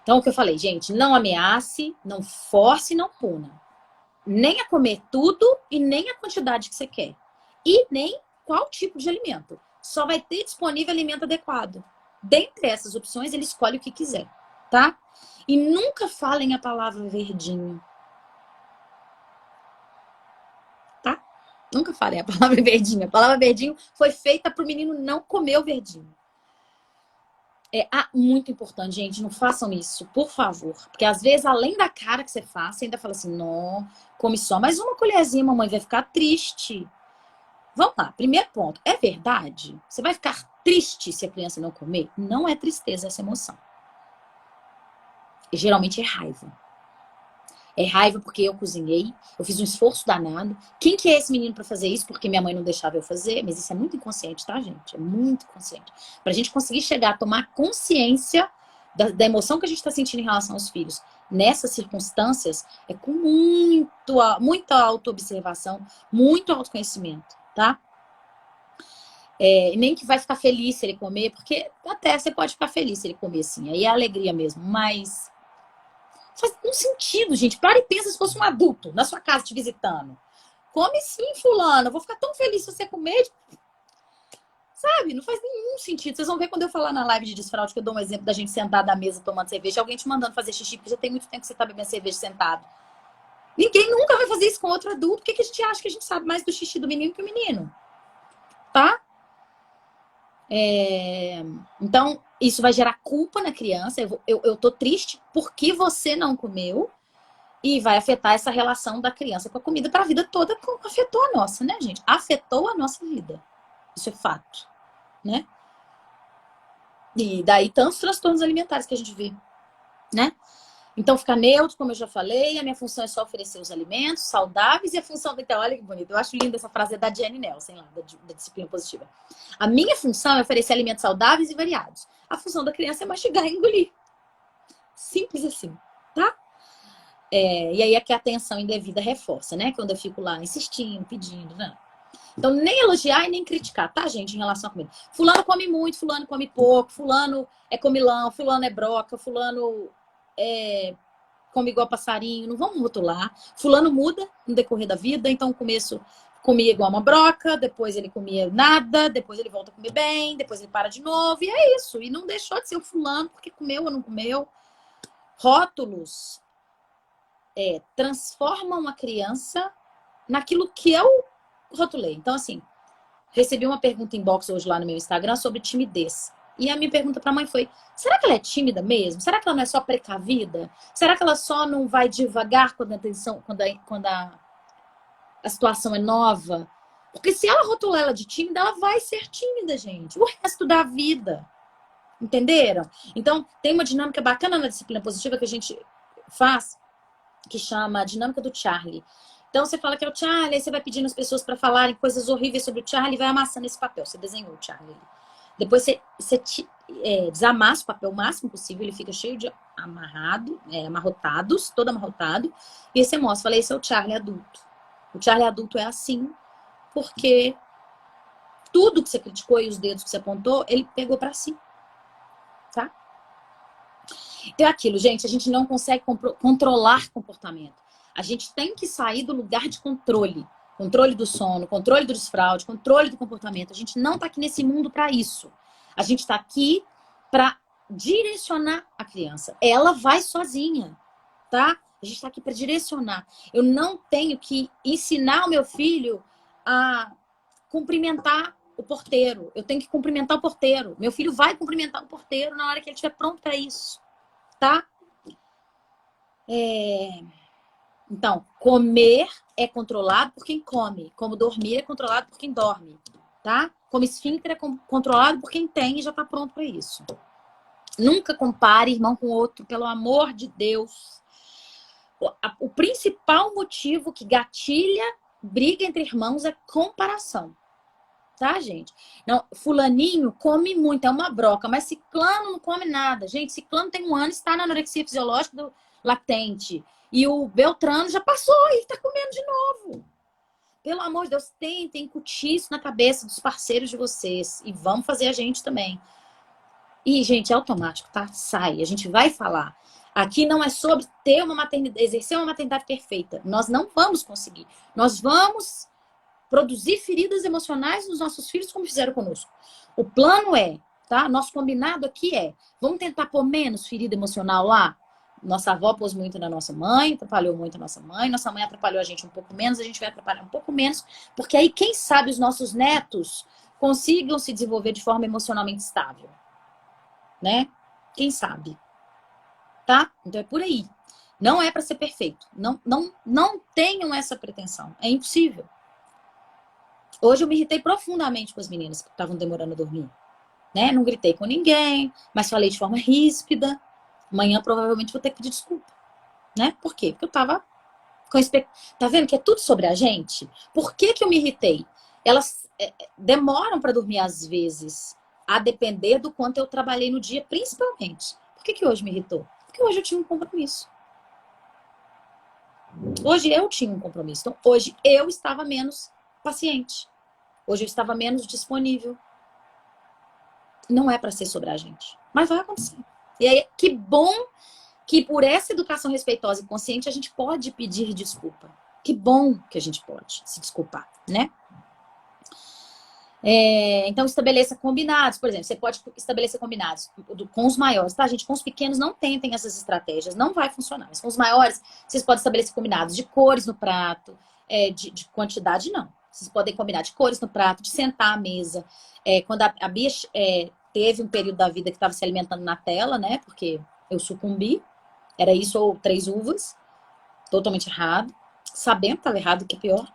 Então o que eu falei, gente, não ameace, não force, não puna. Nem a comer tudo e nem a quantidade que você quer. E nem qual tipo de alimento. Só vai ter disponível alimento adequado. Dentre essas opções, ele escolhe o que quiser, tá? E nunca falem a palavra verdinho. Tá? Nunca falem a palavra verdinho. A palavra verdinho foi feita para o menino não comer o verdinho. Muito importante, gente, não façam isso, por favor. Porque às vezes, além da cara que você faz, você ainda fala assim, não, come só mais uma colherzinha, mamãe vai ficar triste. Vamos lá, primeiro ponto, é verdade? Você vai ficar triste se a criança não comer? Não é tristeza essa emoção. E, geralmente é raiva. É raiva porque eu cozinhei, eu fiz um esforço danado. Quem que é esse menino para fazer isso? Porque minha mãe não deixava eu fazer. Mas isso é muito inconsciente, tá, gente? É muito inconsciente. Pra gente conseguir chegar a tomar consciência da emoção que a gente tá sentindo em relação aos filhos nessas circunstâncias, é com muita autoobservação, muito autoconhecimento, tá? Nem que vai ficar feliz se ele comer, porque até você pode ficar feliz se ele comer, sim. Aí é alegria mesmo, mas faz um sentido, gente. Para e pensa se fosse um adulto na sua casa te visitando. Come sim, fulano. Eu vou ficar tão feliz se você comer. Sabe? Não faz nenhum sentido. Vocês vão ver quando eu falar na live de desfraude, que eu dou um exemplo da gente sentada à mesa tomando cerveja, alguém te mandando fazer xixi, porque já tem muito tempo que você tá bebendo cerveja sentado. Ninguém nunca vai fazer isso com outro adulto. Por que a gente acha que a gente sabe mais do xixi do menino que o menino? Tá? Então, isso vai gerar culpa na criança. Eu tô triste porque você não comeu. E vai afetar essa relação da criança com a comida para a vida toda, como afetou a nossa, né, gente? Afetou a nossa vida. Isso é fato, né? E daí tantos transtornos alimentares que a gente vê, né? Então, ficar neutro, como eu já falei, a minha função é só oferecer os alimentos saudáveis e a função... Então, olha que bonito. Eu acho linda essa frase da Jenny Nelson, lá, da disciplina positiva. A minha função é oferecer alimentos saudáveis e variados. A função da criança é mastigar e engolir. Simples assim, tá? E aí é que a atenção indevida reforça, né? Quando eu fico lá insistindo, pedindo, né? Então, nem elogiar e nem criticar, tá, gente, em relação à comida. Fulano come muito, fulano come pouco, fulano é comilão, fulano é broca, fulano come igual passarinho. Não vamos rotular. Fulano muda no decorrer da vida, então no começo comia igual uma broca, depois ele comia nada, depois ele volta a comer bem, depois ele para de novo, e é isso. E não deixou de ser o fulano porque comeu ou não comeu. Rótulos transformam a criança naquilo que eu rotulei. Então, assim, recebi uma pergunta inbox hoje lá no meu Instagram sobre timidez. E a minha pergunta para a mãe foi: será que ela é tímida mesmo? Será que ela não é só precavida? Será que ela só não vai devagar quando a situação é nova? Porque se ela rotular ela de tímida, ela vai ser tímida, gente. O resto da vida. Entenderam? Então, tem uma dinâmica bacana na disciplina positiva que a gente faz, que chama a dinâmica do Charlie. Então, você fala que é o Charlie, aí você vai pedindo as pessoas para falarem coisas horríveis sobre o Charlie e vai amassando esse papel. Você desenhou o Charlie. Depois você desamassa o papel o máximo possível, ele fica cheio de amarrotados, todo amarrotado. E aí você mostra, fala, esse é o Charlie adulto. O Charlie adulto é assim, porque tudo que você criticou e os dedos que você apontou, ele pegou para si. Tá? Então é aquilo, gente, a gente não consegue controlar comportamento. A gente tem que sair do lugar de controle. Controle do sono, controle do desfraude, controle do comportamento. A gente não está aqui nesse mundo para isso. A gente está aqui para direcionar a criança. Ela vai sozinha, tá? A gente está aqui para direcionar. Eu não tenho que ensinar o meu filho a cumprimentar o porteiro. Eu tenho que cumprimentar o porteiro. Meu filho vai cumprimentar o porteiro na hora que ele estiver pronto para isso, tá? Então, comer é controlado por quem come. Como dormir é controlado por quem dorme, tá? Como esfíncter é controlado por quem tem e já tá pronto para isso. Nunca compare irmão com outro, pelo amor de Deus. O principal motivo que gatilha briga entre irmãos é comparação. Tá, gente? Não, fulaninho come muito, é uma broca, mas ciclano não come nada. Gente, ciclano tem 1 ano, está na anorexia fisiológica do latente. E o Beltrano já passou e tá comendo de novo. Pelo amor de Deus, tentem incutir isso na cabeça dos parceiros de vocês. E vamos fazer a gente também. E, gente, é automático, tá? Sai, a gente vai falar. Aqui não é sobre ter uma maternidade, exercer uma maternidade perfeita. Nós não vamos conseguir. Nós vamos produzir feridas emocionais nos nossos filhos, como fizeram conosco. O plano é, tá? Nosso combinado aqui é, vamos tentar pôr menos ferida emocional lá? Nossa avó pôs muito na nossa mãe, atrapalhou muito a nossa mãe atrapalhou a gente um pouco menos, a gente vai atrapalhar um pouco menos, porque aí, quem sabe, os nossos netos consigam se desenvolver de forma emocionalmente estável. Né? Quem sabe? Tá? Então é por aí. Não é para ser perfeito. Não tenham essa pretensão. É impossível. Hoje eu me irritei profundamente com as meninas que estavam demorando a dormir. Né? Não gritei com ninguém, mas falei de forma ríspida. Amanhã provavelmente vou ter que pedir desculpa. Né? Por quê? Porque eu tava com Tá vendo que é tudo sobre a gente? Por que eu me irritei? Elas demoram para dormir às vezes, a depender do quanto eu trabalhei no dia, principalmente. Por que hoje me irritou? Porque hoje eu tinha um compromisso. Hoje eu tinha um compromisso. Então, hoje eu estava menos paciente. Hoje eu estava menos disponível. Não é para ser sobre a gente. Mas vai acontecer. E aí, que bom que por essa educação respeitosa e consciente a gente pode pedir desculpa. Que bom que a gente pode se desculpar, né? Então, estabeleça combinados. Por exemplo, você pode estabelecer combinados com os maiores, tá, gente? Com os pequenos, não tentem essas estratégias. Não vai funcionar. Mas com os maiores, vocês podem estabelecer combinados de cores no prato, de quantidade, não. Vocês podem combinar de cores no prato, de sentar à mesa. Quando a Bia teve um período da vida que estava se alimentando na tela, né? Porque eu sucumbi. Era isso ou 3 uvas. Totalmente errado. Sabendo que estava errado, que é pior.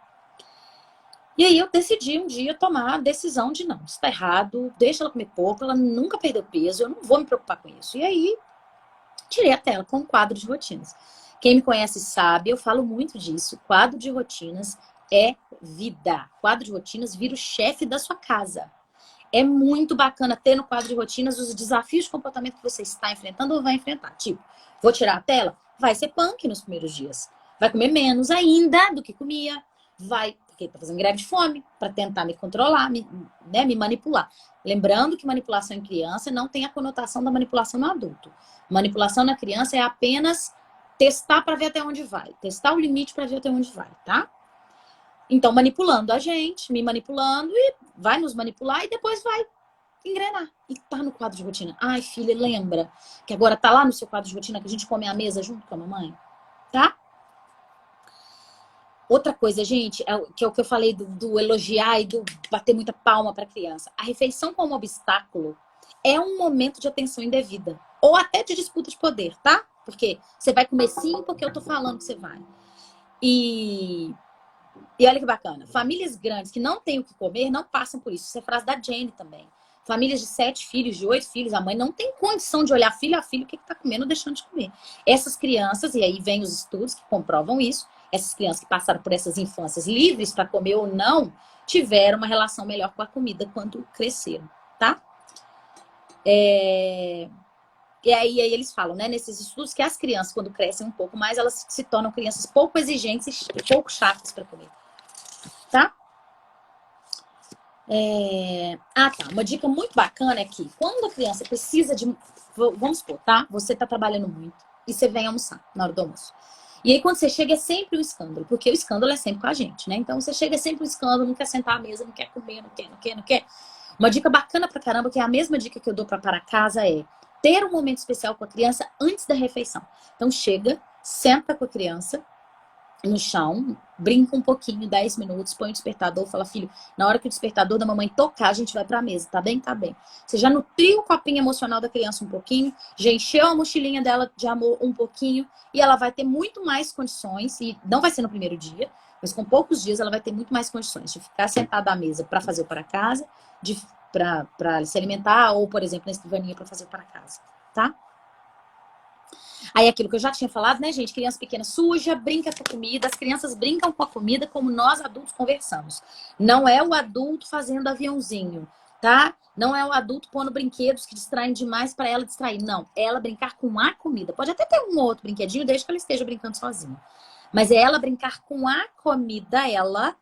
E aí eu decidi um dia tomar a decisão de não, isso tá errado, deixa ela comer pouco, ela nunca perdeu peso, eu não vou me preocupar com isso. E aí tirei a tela com um quadro de rotinas. Quem me conhece sabe, eu falo muito disso. Quadro de rotinas é vida. Quadro de rotinas vira o chefe da sua casa. É muito bacana ter no quadro de rotinas os desafios de comportamento que você está enfrentando ou vai enfrentar. Tipo, vou tirar a tela? Vai ser punk nos primeiros dias. Vai comer menos ainda do que comia. Porque tá fazendo greve de fome, para tentar me controlar, me manipular. Lembrando que manipulação em criança não tem a conotação da manipulação no adulto. Manipulação na criança é apenas testar para ver até onde vai. Testar o limite para ver até onde vai, tá? Então, manipulando a gente, me manipulando, e vai nos manipular e depois vai engrenar. E tá no quadro de rotina. Ai, filha, lembra que agora tá lá no seu quadro de rotina que a gente come à mesa junto com a mamãe? Tá? Outra coisa, gente, que é o que eu falei do elogiar e do bater muita palma para a criança. A refeição como obstáculo é um momento de atenção indevida. Ou até de disputa de poder, tá? Porque você vai comer sim porque eu tô falando que você vai. E olha que bacana. Famílias grandes que não têm o que comer não passam por isso. Isso é frase da Jenny também. Famílias de 7 filhos, de 8 filhos, a mãe não tem condição de olhar filho a filho o que tá comendo ou deixando de comer. Essas crianças, e aí vem os estudos que comprovam isso, essas crianças que passaram por essas infâncias livres para comer ou não, tiveram uma relação melhor com a comida quando cresceram, tá? E aí eles falam, né, nesses estudos, que as crianças, quando crescem um pouco mais, elas se tornam crianças pouco exigentes e pouco chatas para comer, tá? Tá. Uma dica muito bacana é que quando a criança precisa de... Vamos supor, tá? Você tá trabalhando muito e você vem almoçar na hora do almoço. E aí, quando você chega, é sempre um escândalo. Porque o escândalo é sempre com a gente, né? Então, você chega, é sempre um escândalo, não quer sentar à mesa, não quer comer, não quer. Uma dica bacana pra caramba, que é a mesma dica que eu dou para casa, é ter um momento especial com a criança antes da refeição. Então, chega, senta com a criança no chão, brinca um pouquinho, 10 minutos, põe o despertador, fala, filho, na hora que o despertador da mamãe tocar, a gente vai pra mesa, tá bem? Tá bem. Você já nutriu o copinho emocional da criança um pouquinho, já encheu a mochilinha dela de amor um pouquinho, e ela vai ter muito mais condições, e não vai ser no primeiro dia, mas com poucos dias ela vai ter muito mais condições de ficar sentada à mesa para fazer o para casa, para se alimentar, ou, por exemplo, na escrivaninha para fazer o para casa, tá? Aí aquilo que eu já tinha falado, né, gente? Criança pequena suja, brinca com a comida. As crianças brincam com a comida como nós adultos conversamos. Não é o adulto fazendo aviãozinho, tá? Não é o adulto pondo brinquedos que distraem demais para ela distrair. Não, é ela brincar com a comida. Pode até ter um ou outro brinquedinho, desde que ela esteja brincando sozinha. Mas é ela brincar com a comida, ela.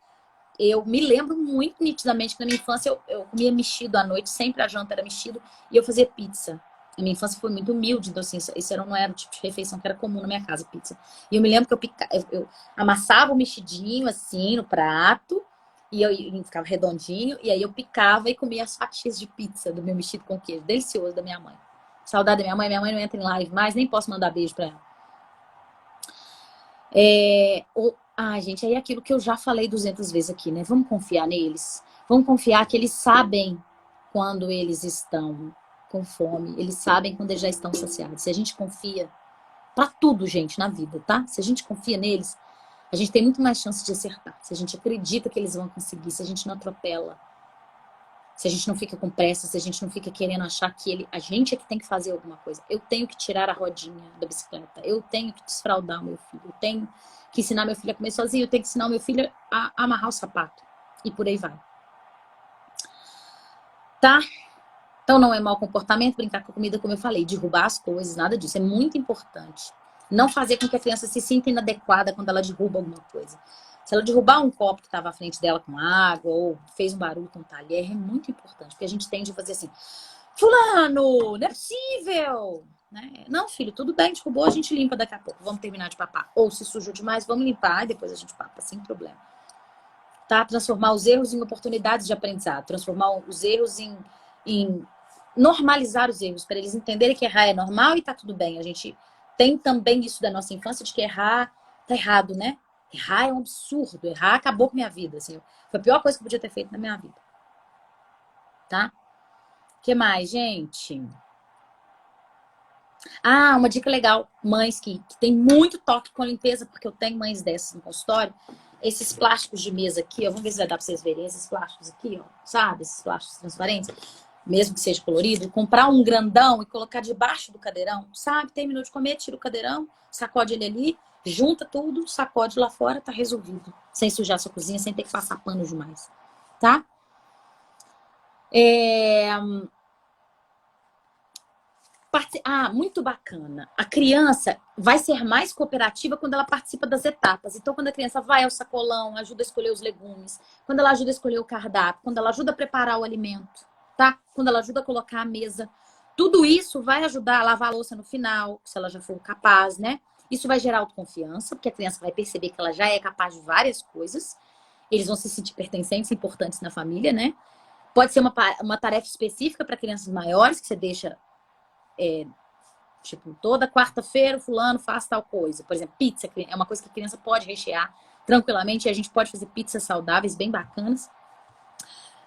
Eu me lembro muito nitidamente que na minha infância eu comia mexido à noite, sempre a janta era mexido, e eu fazia pizza. A minha infância foi muito humilde, então assim, isso não era o tipo de refeição que era comum na minha casa, pizza. E eu me lembro que eu amassava o mexidinho assim no prato, e eu ficava redondinho, e aí eu picava e comia as fatias de pizza do meu mexido com queijo, delicioso da minha mãe. Saudade da minha mãe não entra em live mais, nem posso mandar beijo pra ela. Gente, aí é aquilo que eu já falei 200 vezes aqui, né? Vamos confiar neles. Vamos confiar que eles sabem quando eles estão com fome. Eles sabem quando eles já estão saciados. Se a gente confia pra tudo, gente, na vida, tá? Se a gente confia neles, a gente tem muito mais chance de acertar. Se a gente acredita que eles vão conseguir, se a gente não atropela, se a gente não fica com pressa, se a gente não fica querendo achar que a gente é que tem que fazer alguma coisa. Eu tenho que tirar a rodinha da bicicleta. Eu tenho que desfraldar o meu filho. Eu tenho que ensinar meu filho a comer sozinho. Eu tenho que ensinar o meu filho a amarrar o sapato. E por aí vai. Tá? Então não é mau comportamento brincar com a comida, como eu falei. Derrubar as coisas, nada disso. É muito importante. Não fazer com que a criança se sinta inadequada quando ela derruba alguma coisa. Se ela derrubar um copo que estava à frente dela com água, ou fez um barulho com um talher, é muito importante. Porque a gente tende a fazer assim, fulano, não é possível! Né? Não, filho, tudo bem, derrubou, a gente limpa daqui a pouco. Vamos terminar de papar. Ou se sujou demais, vamos limpar e depois a gente papa, sem problema. Tá? Transformar os erros em oportunidades de aprendizado. Transformar os erros em normalizar os erros, para eles entenderem que errar é normal e tá tudo bem. A gente tem também isso da nossa infância, de que errar tá errado, né? Errar é um absurdo. Errar acabou com minha vida. Assim, foi a pior coisa que eu podia ter feito na minha vida. Tá? O que mais, gente? Uma dica legal. Mães que tem muito toque com limpeza, porque eu tenho mães dessas no consultório. Esses plásticos de mesa aqui, ó, vamos ver se vai dar pra vocês verem. Esses plásticos aqui, ó, sabe? Esses plásticos transparentes, mesmo que seja colorido. Comprar um grandão e colocar debaixo do cadeirão, sabe? Terminou de comer, tira o cadeirão, sacode ele ali, junta tudo, sacode lá fora, tá resolvido. Sem sujar sua cozinha, sem ter que passar pano demais, tá? Muito bacana. A criança vai ser mais cooperativa quando ela participa das etapas. Então, quando a criança vai ao sacolão, ajuda a escolher os legumes, quando ela ajuda a escolher o cardápio, quando ela ajuda a preparar o alimento, tá? Quando ela ajuda a colocar a mesa. Tudo isso vai ajudar a lavar a louça no final, se ela já for capaz, né? Isso vai gerar autoconfiança, porque a criança vai perceber que ela já é capaz de várias coisas. Eles vão se sentir pertencentes, importantes na família, né? Pode ser uma tarefa específica para crianças maiores, que você deixa tipo, toda quarta-feira o fulano faz tal coisa. Por exemplo, pizza é uma coisa que a criança pode rechear tranquilamente. E a gente pode fazer pizzas saudáveis, bem bacanas.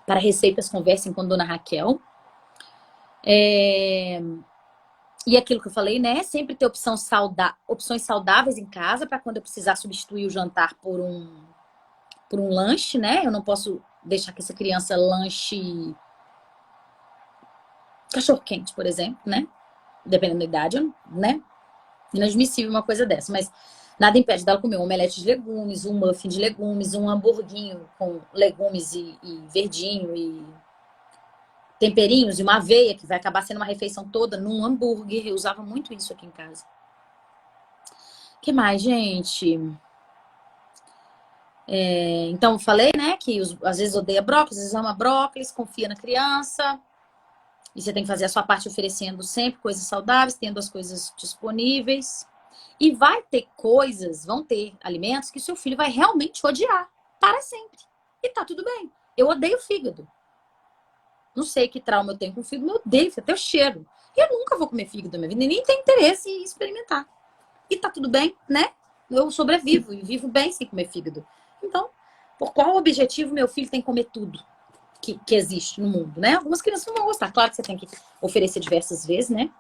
Para receitas, conversem com Dona Raquel. E aquilo que eu falei, né? Sempre ter opções saudáveis em casa, para quando eu precisar substituir o jantar por um lanche, né? Eu não posso deixar que essa criança lanche cachorro-quente, por exemplo, né? Dependendo da idade, né? Inadmissível uma coisa dessa, mas nada impede dela comer um omelete de legumes, um muffin de legumes, um hamburguinho com legumes e verdinho e temperinhos e uma aveia, que vai acabar sendo uma refeição toda num hambúrguer. Eu usava muito isso aqui em casa. O que mais, gente? Então, eu falei, né, que às vezes odeia brócolis, às vezes ama brócolis, confia na criança. E você tem que fazer a sua parte oferecendo sempre coisas saudáveis, tendo as coisas disponíveis. E vão ter alimentos que o seu filho vai realmente odiar para sempre. E tá tudo bem. Eu odeio fígado. Não sei que trauma eu tenho com fígado, eu odeio, até o cheiro. E eu nunca vou comer fígado na minha vida, nem tenho interesse em experimentar. E tá tudo bem, né? eu sobrevivo e vivo bem sem comer fígado. Então, por qual objetivo meu filho tem que comer tudo que existe no mundo, né? Algumas crianças não vão gostar. Claro que você tem que oferecer diversas vezes, né?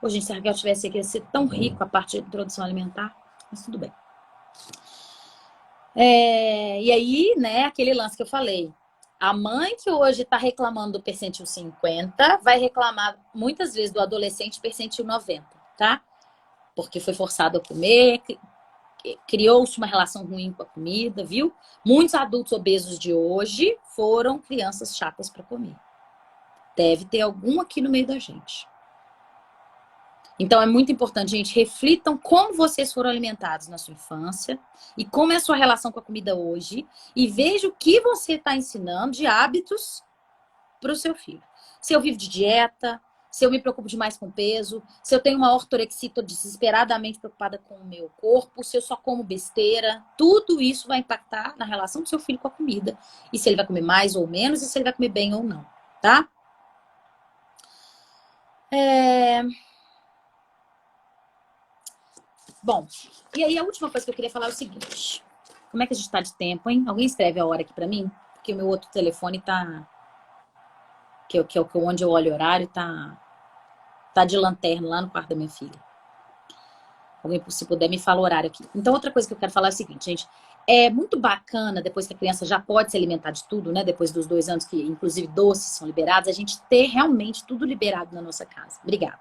Hoje, gente, se a Raquel tivesse aqui, ia ser tão rico a parte de introdução alimentar, mas tudo bem. E aí, né, aquele lance que eu falei. A mãe que hoje está reclamando do percentil 50 vai reclamar muitas vezes do adolescente percentil 90, tá? Porque foi forçado a comer, criou-se uma relação ruim com a comida, viu? Muitos adultos obesos de hoje foram crianças chatas para comer. Deve ter algum aqui no meio da gente. Então é muito importante, gente, reflitam como vocês foram alimentados na sua infância e como é a sua relação com a comida hoje e veja o que você está ensinando de hábitos para o seu filho. Se eu vivo de dieta, se eu me preocupo demais com peso, se eu tenho uma ortorexia, estou desesperadamente preocupada com o meu corpo, se eu só como besteira, tudo isso vai impactar na relação do seu filho com a comida. E se ele vai comer mais ou menos e se ele vai comer bem ou não, tá? Bom, e aí a última coisa que eu queria falar é o seguinte. Como é que a gente tá de tempo, hein? Alguém escreve a hora aqui pra mim? Porque o meu outro telefone tá... onde eu olho o horário, tá de lanterna lá no quarto da minha filha. Alguém, se puder, me fala o horário aqui. Então, outra coisa que eu quero falar é o seguinte, gente. É muito bacana, depois que a criança já pode se alimentar de tudo, né? Depois dos 2 anos, que inclusive doces são liberados, a gente ter realmente tudo liberado na nossa casa. Obrigada.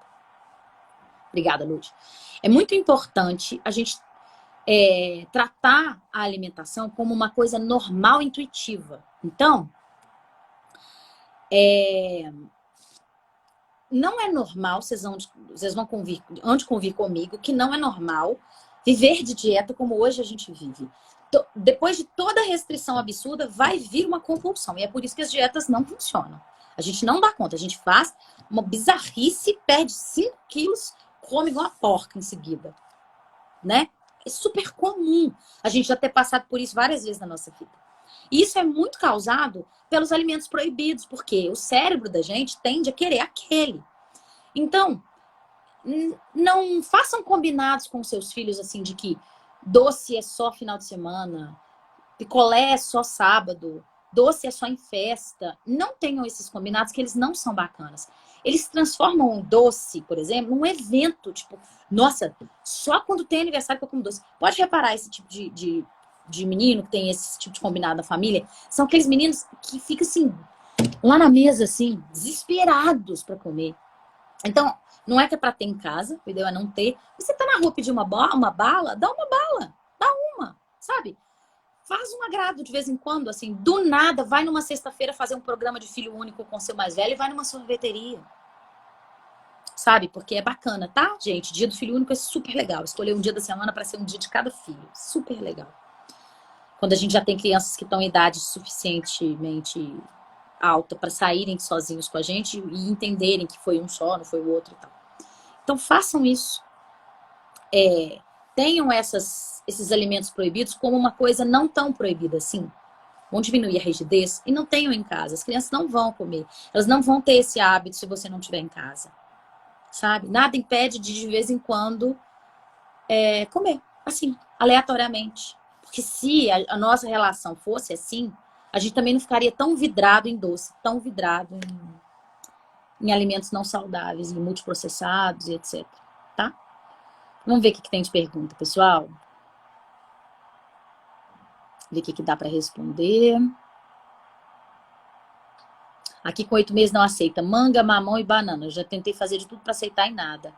Obrigada, Lúcia. É muito importante a gente tratar a alimentação como uma coisa normal, intuitiva. Então, não é normal, vocês vão convir comigo, que não é normal viver de dieta como hoje a gente vive. Depois de toda restrição absurda, vai vir uma compulsão. E é por isso que as dietas não funcionam. A gente não dá conta. A gente faz uma bizarrice, perde 5 quilos, come igual uma porca em seguida. Né? É super comum a gente já ter passado por isso várias vezes na nossa vida. E isso é muito causado pelos alimentos proibidos, porque o cérebro da gente tende a querer aquele. Então, não façam combinados com seus filhos assim de que doce é só final de semana, picolé é só sábado, doce é só em festa. Não tenham esses combinados que eles não são bacanas. Eles transformam um doce, por exemplo, num evento, tipo, nossa, só quando tem aniversário que eu como doce. Pode reparar esse tipo de menino que tem esse tipo de combinado na família? São aqueles meninos que ficam assim, lá na mesa, assim, desesperados para comer. Então, não é que é pra ter em casa, o ideal é não ter. Você tá na rua pedir uma bala, dá uma bala, dá uma, sabe? Faz um agrado de vez em quando, assim, do nada, vai numa sexta-feira fazer um programa de filho único com seu mais velho e vai numa sorveteria. Sabe? Porque é bacana, tá, gente? Dia do filho único é super legal. Escolher um dia da semana para ser um dia de cada filho. Super legal. Quando a gente já tem crianças que estão em idade suficientemente alta para saírem sozinhos com a gente e entenderem que foi um só, não foi o outro e tal. Então façam isso. Tenham esses alimentos proibidos como uma coisa não tão proibida assim. Vão diminuir a rigidez e não tenham em casa. As crianças não vão comer. Elas não vão ter esse hábito se você não tiver em casa. Sabe? Nada impede de vez em quando comer, assim, aleatoriamente. Porque se a nossa relação fosse assim, a gente também não ficaria tão vidrado em doce, tão vidrado em alimentos não saudáveis, em multiprocessados e etc. Tá? Vamos ver o que tem de pergunta, pessoal. Ver o que dá para responder. Aqui com 8 meses não aceita manga, mamão e banana. Eu já tentei fazer de tudo para aceitar e nada.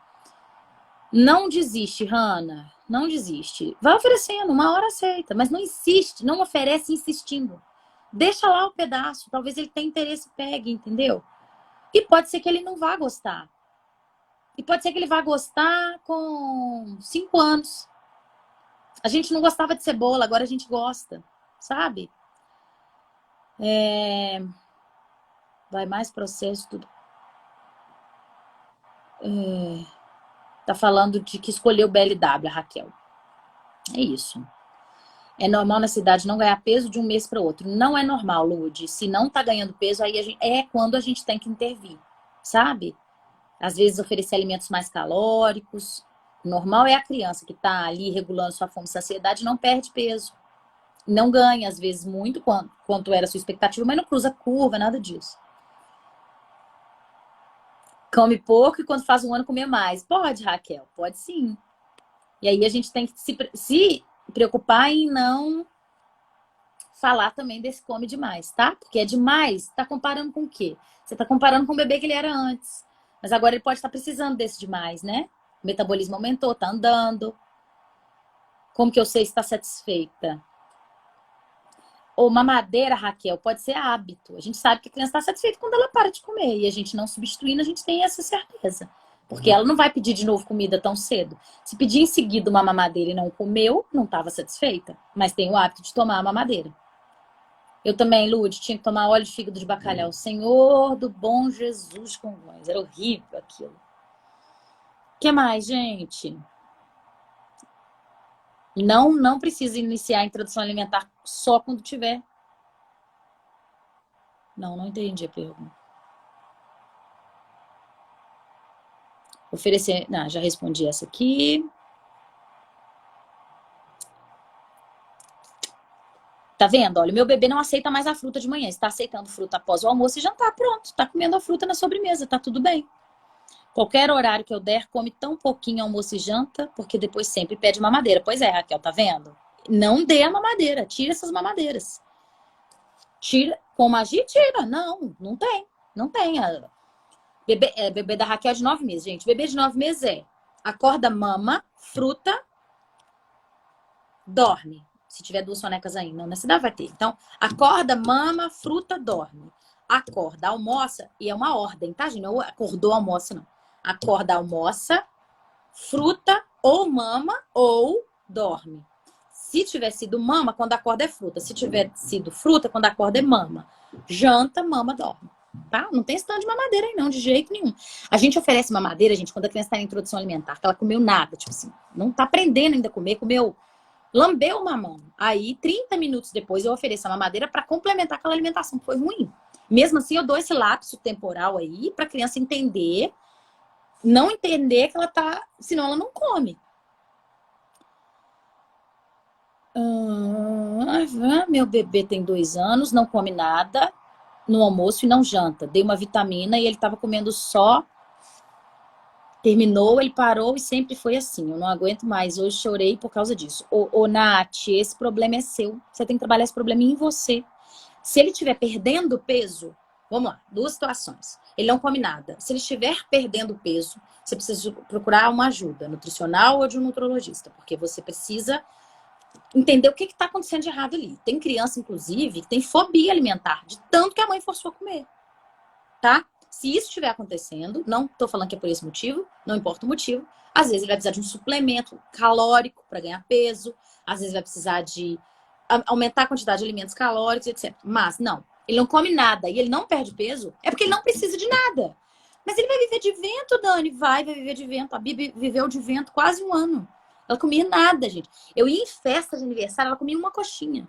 Não desiste, Hanna. Não desiste. Vai oferecendo, uma hora aceita. Mas não insiste, não oferece insistindo. Deixa lá o pedaço. Talvez ele tenha interesse e pegue, entendeu? E pode ser que ele não vá gostar. E pode ser que ele vá gostar com 5 anos. A gente não gostava de cebola, agora a gente gosta. Sabe? Vai mais processo, tudo. Tá falando de que escolheu o BLW, a Raquel. É isso. É normal na cidade não ganhar peso de um mês para outro. Não é normal, Lud. Se não tá ganhando peso, aí é quando a gente tem que intervir, sabe? Às vezes oferecer alimentos mais calóricos, O normal é a criança que tá ali regulando sua fome e saciedade, não perde peso. Não ganha, às vezes, muito quanto era a sua expectativa, mas não cruza curva, nada disso. Come pouco e quando faz um ano comer mais. Pode, Raquel, pode sim. E aí a gente tem que se preocupar em não falar também desse come demais, tá? Porque é demais, tá comparando com o quê? Você tá comparando com o bebê que ele era antes. Mas agora ele pode estar precisando desse demais, né? O metabolismo aumentou, tá andando. Como que eu sei se está satisfeita? Ou mamadeira, Raquel, pode ser hábito. A gente sabe que a criança está satisfeita quando ela para de comer. E a gente não substituindo, a gente tem essa certeza. Porque ela não vai pedir de novo comida tão cedo. Se pedir em seguida uma mamadeira e não comeu, não estava satisfeita. Mas tem o hábito de tomar a mamadeira. Eu também, Lud, tinha que tomar óleo de fígado de bacalhau. Senhor do bom Jesus com nós. Era horrível aquilo. O que mais, gente? Não precisa iniciar a introdução alimentar só quando tiver. Não entendi a pergunta. Oferecer. Não, já respondi essa aqui. Tá vendo? Olha, o meu bebê não aceita mais a fruta de manhã. Está aceitando fruta após o almoço e já tá pronto. Tá comendo a fruta na sobremesa, tá tudo bem. Qualquer horário que eu der, come tão pouquinho almoço e janta, porque depois sempre pede mamadeira. Pois é, Raquel, tá vendo? Não dê a mamadeira, tira essas mamadeiras. Tira, com magia, tira. Não tem. Não tem. Bebê da Raquel de 9 meses, gente. Bebê de 9 meses acorda, mama, fruta, dorme. Se tiver 2 sonecas ainda, na cidade vai ter. Então, acorda, mama, fruta, dorme. Acorda, almoça, e é uma ordem, tá, gente? Não acordou, almoça, não. Acorda, almoça, fruta, ou mama, ou dorme. Se tiver sido mama, quando acorda é fruta. Se tiver sido fruta, quando acorda é mama. Janta, mama, dorme. Tá? Não tem stand de mamadeira aí, não, de jeito nenhum. A gente oferece mamadeira, gente, quando a criança tá em introdução alimentar, que ela comeu nada, tipo assim, não tá aprendendo ainda a comer, comeu, lambeu mamão. Aí, 30 minutos depois, eu ofereço a mamadeira para complementar aquela alimentação que foi ruim. Mesmo assim, eu dou esse lapso temporal aí pra criança entender, não entender que ela tá, senão ela não come. Meu bebê tem 2 anos, não come nada no almoço e não janta. Dei uma vitamina e ele estava comendo só. Terminou, ele parou e sempre foi assim. Eu não aguento mais. Hoje chorei por causa disso. Nath, esse problema é seu. Você tem que trabalhar esse problema em você. Se ele estiver perdendo peso, vamos lá, 2 situações. Ele não come nada. Se ele estiver perdendo peso, você precisa procurar uma ajuda nutricional ou de um nutrologista, porque você precisa entender o que está acontecendo de errado ali. Tem criança, inclusive, que tem fobia alimentar, de tanto que a mãe forçou a comer, tá? Se isso estiver acontecendo, não estou falando que é por esse motivo, não importa o motivo, às vezes ele vai precisar de um suplemento calórico para ganhar peso, às vezes vai precisar de aumentar a quantidade de alimentos calóricos, etc. Mas, não, ele não come nada e ele não perde peso, é porque ele não precisa de nada. Mas ele vai viver de vento, Dani, vai viver de vento. A Bibi viveu de vento quase 1 ano. Ela comia nada, gente. Eu ia em festa de aniversário, ela comia uma coxinha.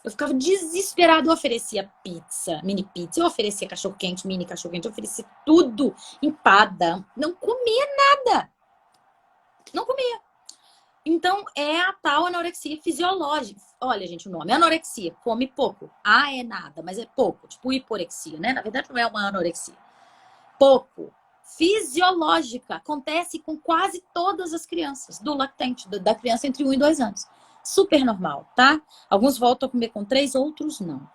Eu ficava desesperada. Eu oferecia pizza, mini pizza. Eu oferecia cachorro-quente, mini cachorro-quente. Eu oferecia tudo. Empada. Não comia nada. Não comia. Então, é a tal anorexia fisiológica. Olha, gente, o nome é anorexia. Come pouco. Ah, é nada, mas é pouco. Tipo hiporexia, né? Na verdade, não é uma anorexia. Pouco. Fisiológica. Acontece com quase todas as crianças do lactente, da criança entre 1 e 2 anos. Super normal, tá? Alguns voltam a comer com 3, outros não.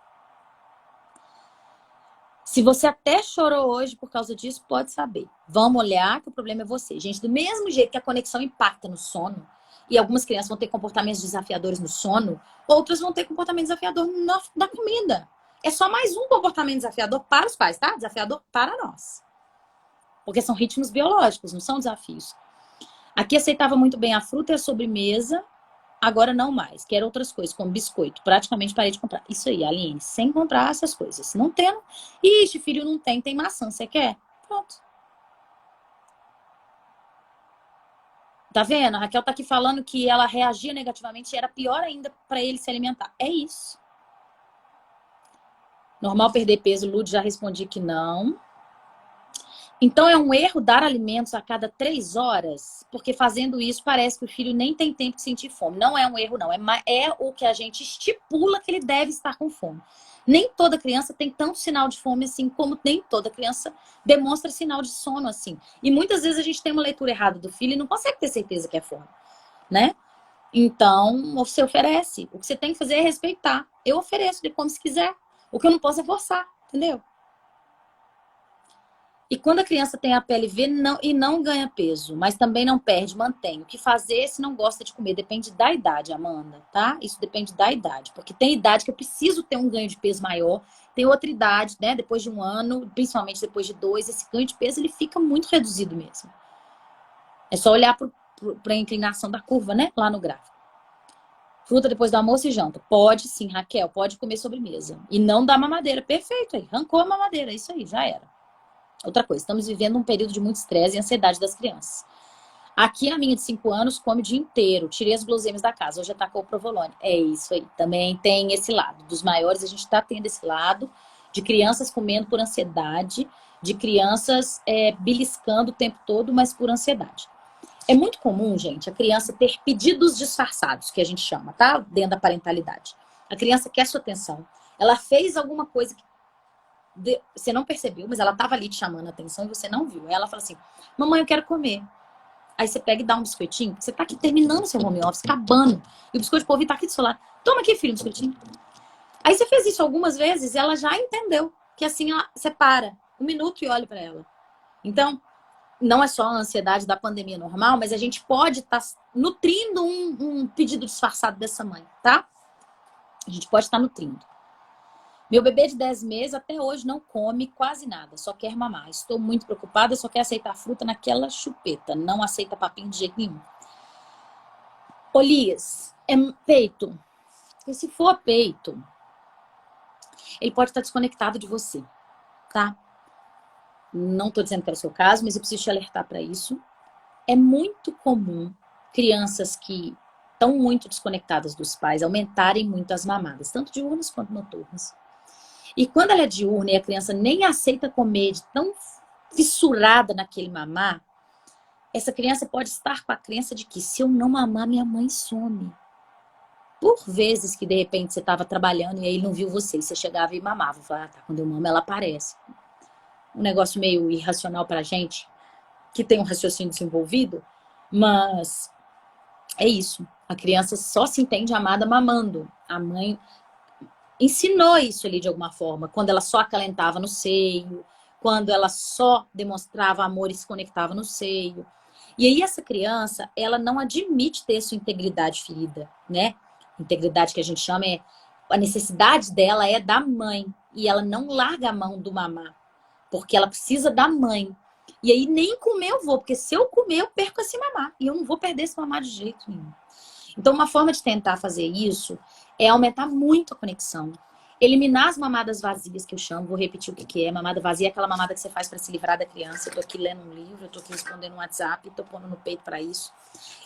Se você até chorou hoje por causa disso, pode saber. Vamos olhar que o problema é você. Gente, do mesmo jeito que a conexão impacta no sono, e algumas crianças vão ter comportamentos desafiadores no sono, outras vão ter comportamento desafiador na comida. É só mais um comportamento desafiador para os pais, tá? Desafiador para nós. Porque são ritmos biológicos, não são desafios. Aqui aceitava muito bem a fruta e a sobremesa, agora não mais. Quero outras coisas, como biscoito. Praticamente parei de comprar. Isso aí, Aline, sem comprar essas coisas. Não tendo. Ixi, filho, não tem maçã. Você quer? Pronto. Tá vendo? A Raquel tá aqui falando que ela reagia negativamente e era pior ainda para ele se alimentar. É isso. Normal perder peso, Lud, já respondi que não. Então é um erro dar alimentos a cada 3 horas, porque fazendo isso parece que o filho nem tem tempo de sentir fome. Não é um erro, não. É o que a gente estipula que ele deve estar com fome. Nem toda criança tem tanto sinal de fome assim, como nem toda criança demonstra sinal de sono assim. E muitas vezes a gente tem uma leitura errada do filho e não consegue ter certeza que é fome, né? Então, você oferece. O que você tem que fazer é respeitar. Eu ofereço, ele come se quiser. O que eu não posso é forçar, entendeu? E quando a criança tem a PLV e não ganha peso, mas também não perde, mantém. O que fazer se não gosta de comer? Depende da idade, Amanda, tá? Isso depende da idade. Porque tem idade que eu preciso ter um ganho de peso maior. Tem outra idade, né? Depois de 1 ano, principalmente depois de 2, esse ganho de peso ele fica muito reduzido mesmo. É só olhar para a inclinação da curva, né? Lá no gráfico. Fruta depois do almoço e janta. Pode sim, Raquel, pode comer sobremesa. E não dá mamadeira. Perfeito aí. Arrancou a mamadeira. Isso aí, já era. Outra coisa, estamos vivendo um período de muito estresse e ansiedade das crianças. Aqui a minha de 5 anos come o dia inteiro. Tirei as guloseimas da casa. Hoje atacou o provolone. É isso aí. Também tem esse lado. Dos maiores a gente está tendo esse lado de crianças comendo por ansiedade, de crianças beliscando o tempo todo, mas por ansiedade. É muito comum, gente, a criança ter pedidos disfarçados, que a gente chama, tá? Dentro da parentalidade. A criança quer sua atenção. Ela fez alguma coisa que você não percebeu, mas ela estava ali te chamando a atenção e você não viu. Aí ela fala assim, mamãe, eu quero comer. Aí você pega e dá um biscoitinho, porque você tá aqui terminando seu home office, acabando. E o biscoito de polvilho tá aqui do seu lado. Toma aqui, filho, um biscoitinho. Aí você fez isso algumas vezes e ela já entendeu que assim você para 1 minuto e olha para ela. Então, não é só a ansiedade da pandemia normal, mas a gente pode estar nutrindo um pedido disfarçado dessa mãe, tá? A gente pode estar nutrindo. Meu bebê de 10 meses até hoje não come quase nada, só quer mamar. Estou muito preocupada, só quer aceitar fruta naquela chupeta. Não aceita papinho de jeito nenhum. Olias, é peito. Porque se for peito, ele pode estar desconectado de você, tá? Não estou dizendo que é o seu caso, mas eu preciso te alertar para isso. É muito comum crianças que estão muito desconectadas dos pais aumentarem muito as mamadas, tanto diurnas quanto noturnas. E quando ela é diurna e a criança nem aceita comer de tão fissurada naquele mamar, essa criança pode estar com a crença de que se eu não mamar, minha mãe some. Por vezes que de repente você estava trabalhando e aí ele não viu você, e você chegava e mamava. Falava, tá, quando eu mamo ela aparece. Um negócio meio irracional pra gente, que tem um raciocínio desenvolvido, mas é isso. A criança só se entende amada mamando. A mãe ensinou isso ali de alguma forma, quando ela só acalentava no seio, quando ela só demonstrava amor e se conectava no seio. E aí essa criança, ela não admite ter sua integridade ferida, né? Integridade que a gente chama a necessidade dela é da mãe, e ela não larga a mão do mamar, porque ela precisa da mãe. E aí nem comer eu vou, porque se eu comer eu perco esse mamar, e eu não vou perder esse mamar de jeito nenhum. Então, uma forma de tentar fazer isso é aumentar muito a conexão. Eliminar as mamadas vazias, que eu chamo, vou repetir o que é. Mamada vazia é aquela mamada que você faz para se livrar da criança. Eu tô aqui lendo um livro, eu tô aqui respondendo um WhatsApp, tô pondo no peito para isso.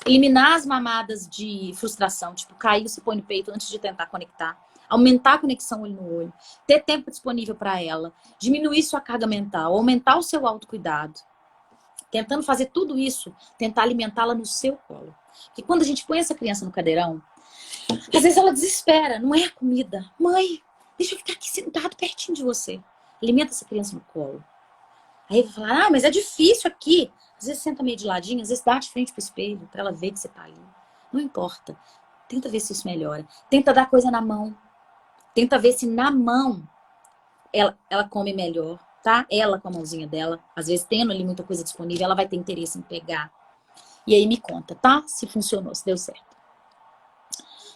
Eliminar as mamadas de frustração, tipo, cair, você põe no peito antes de tentar conectar. Aumentar a conexão olho no olho. Ter tempo disponível para ela. Diminuir sua carga mental. Aumentar o seu autocuidado. Tentando fazer tudo isso, tentar alimentá-la no seu colo. Porque quando a gente põe essa criança no cadeirão, às vezes ela desespera, não é a comida. Mãe, deixa eu ficar aqui sentado pertinho de você. Alimenta essa criança no colo. Aí vai falar, mas é difícil aqui. Às vezes senta meio de ladinho, às vezes dá de frente pro espelho, pra ela ver que você tá ali. Não importa. Tenta ver se isso melhora. Tenta dar coisa na mão. Tenta ver se na mão ela come melhor, tá? Ela com a mãozinha dela, às vezes tendo ali muita coisa disponível, ela vai ter interesse em pegar. E aí me conta, tá? Se funcionou, se deu certo.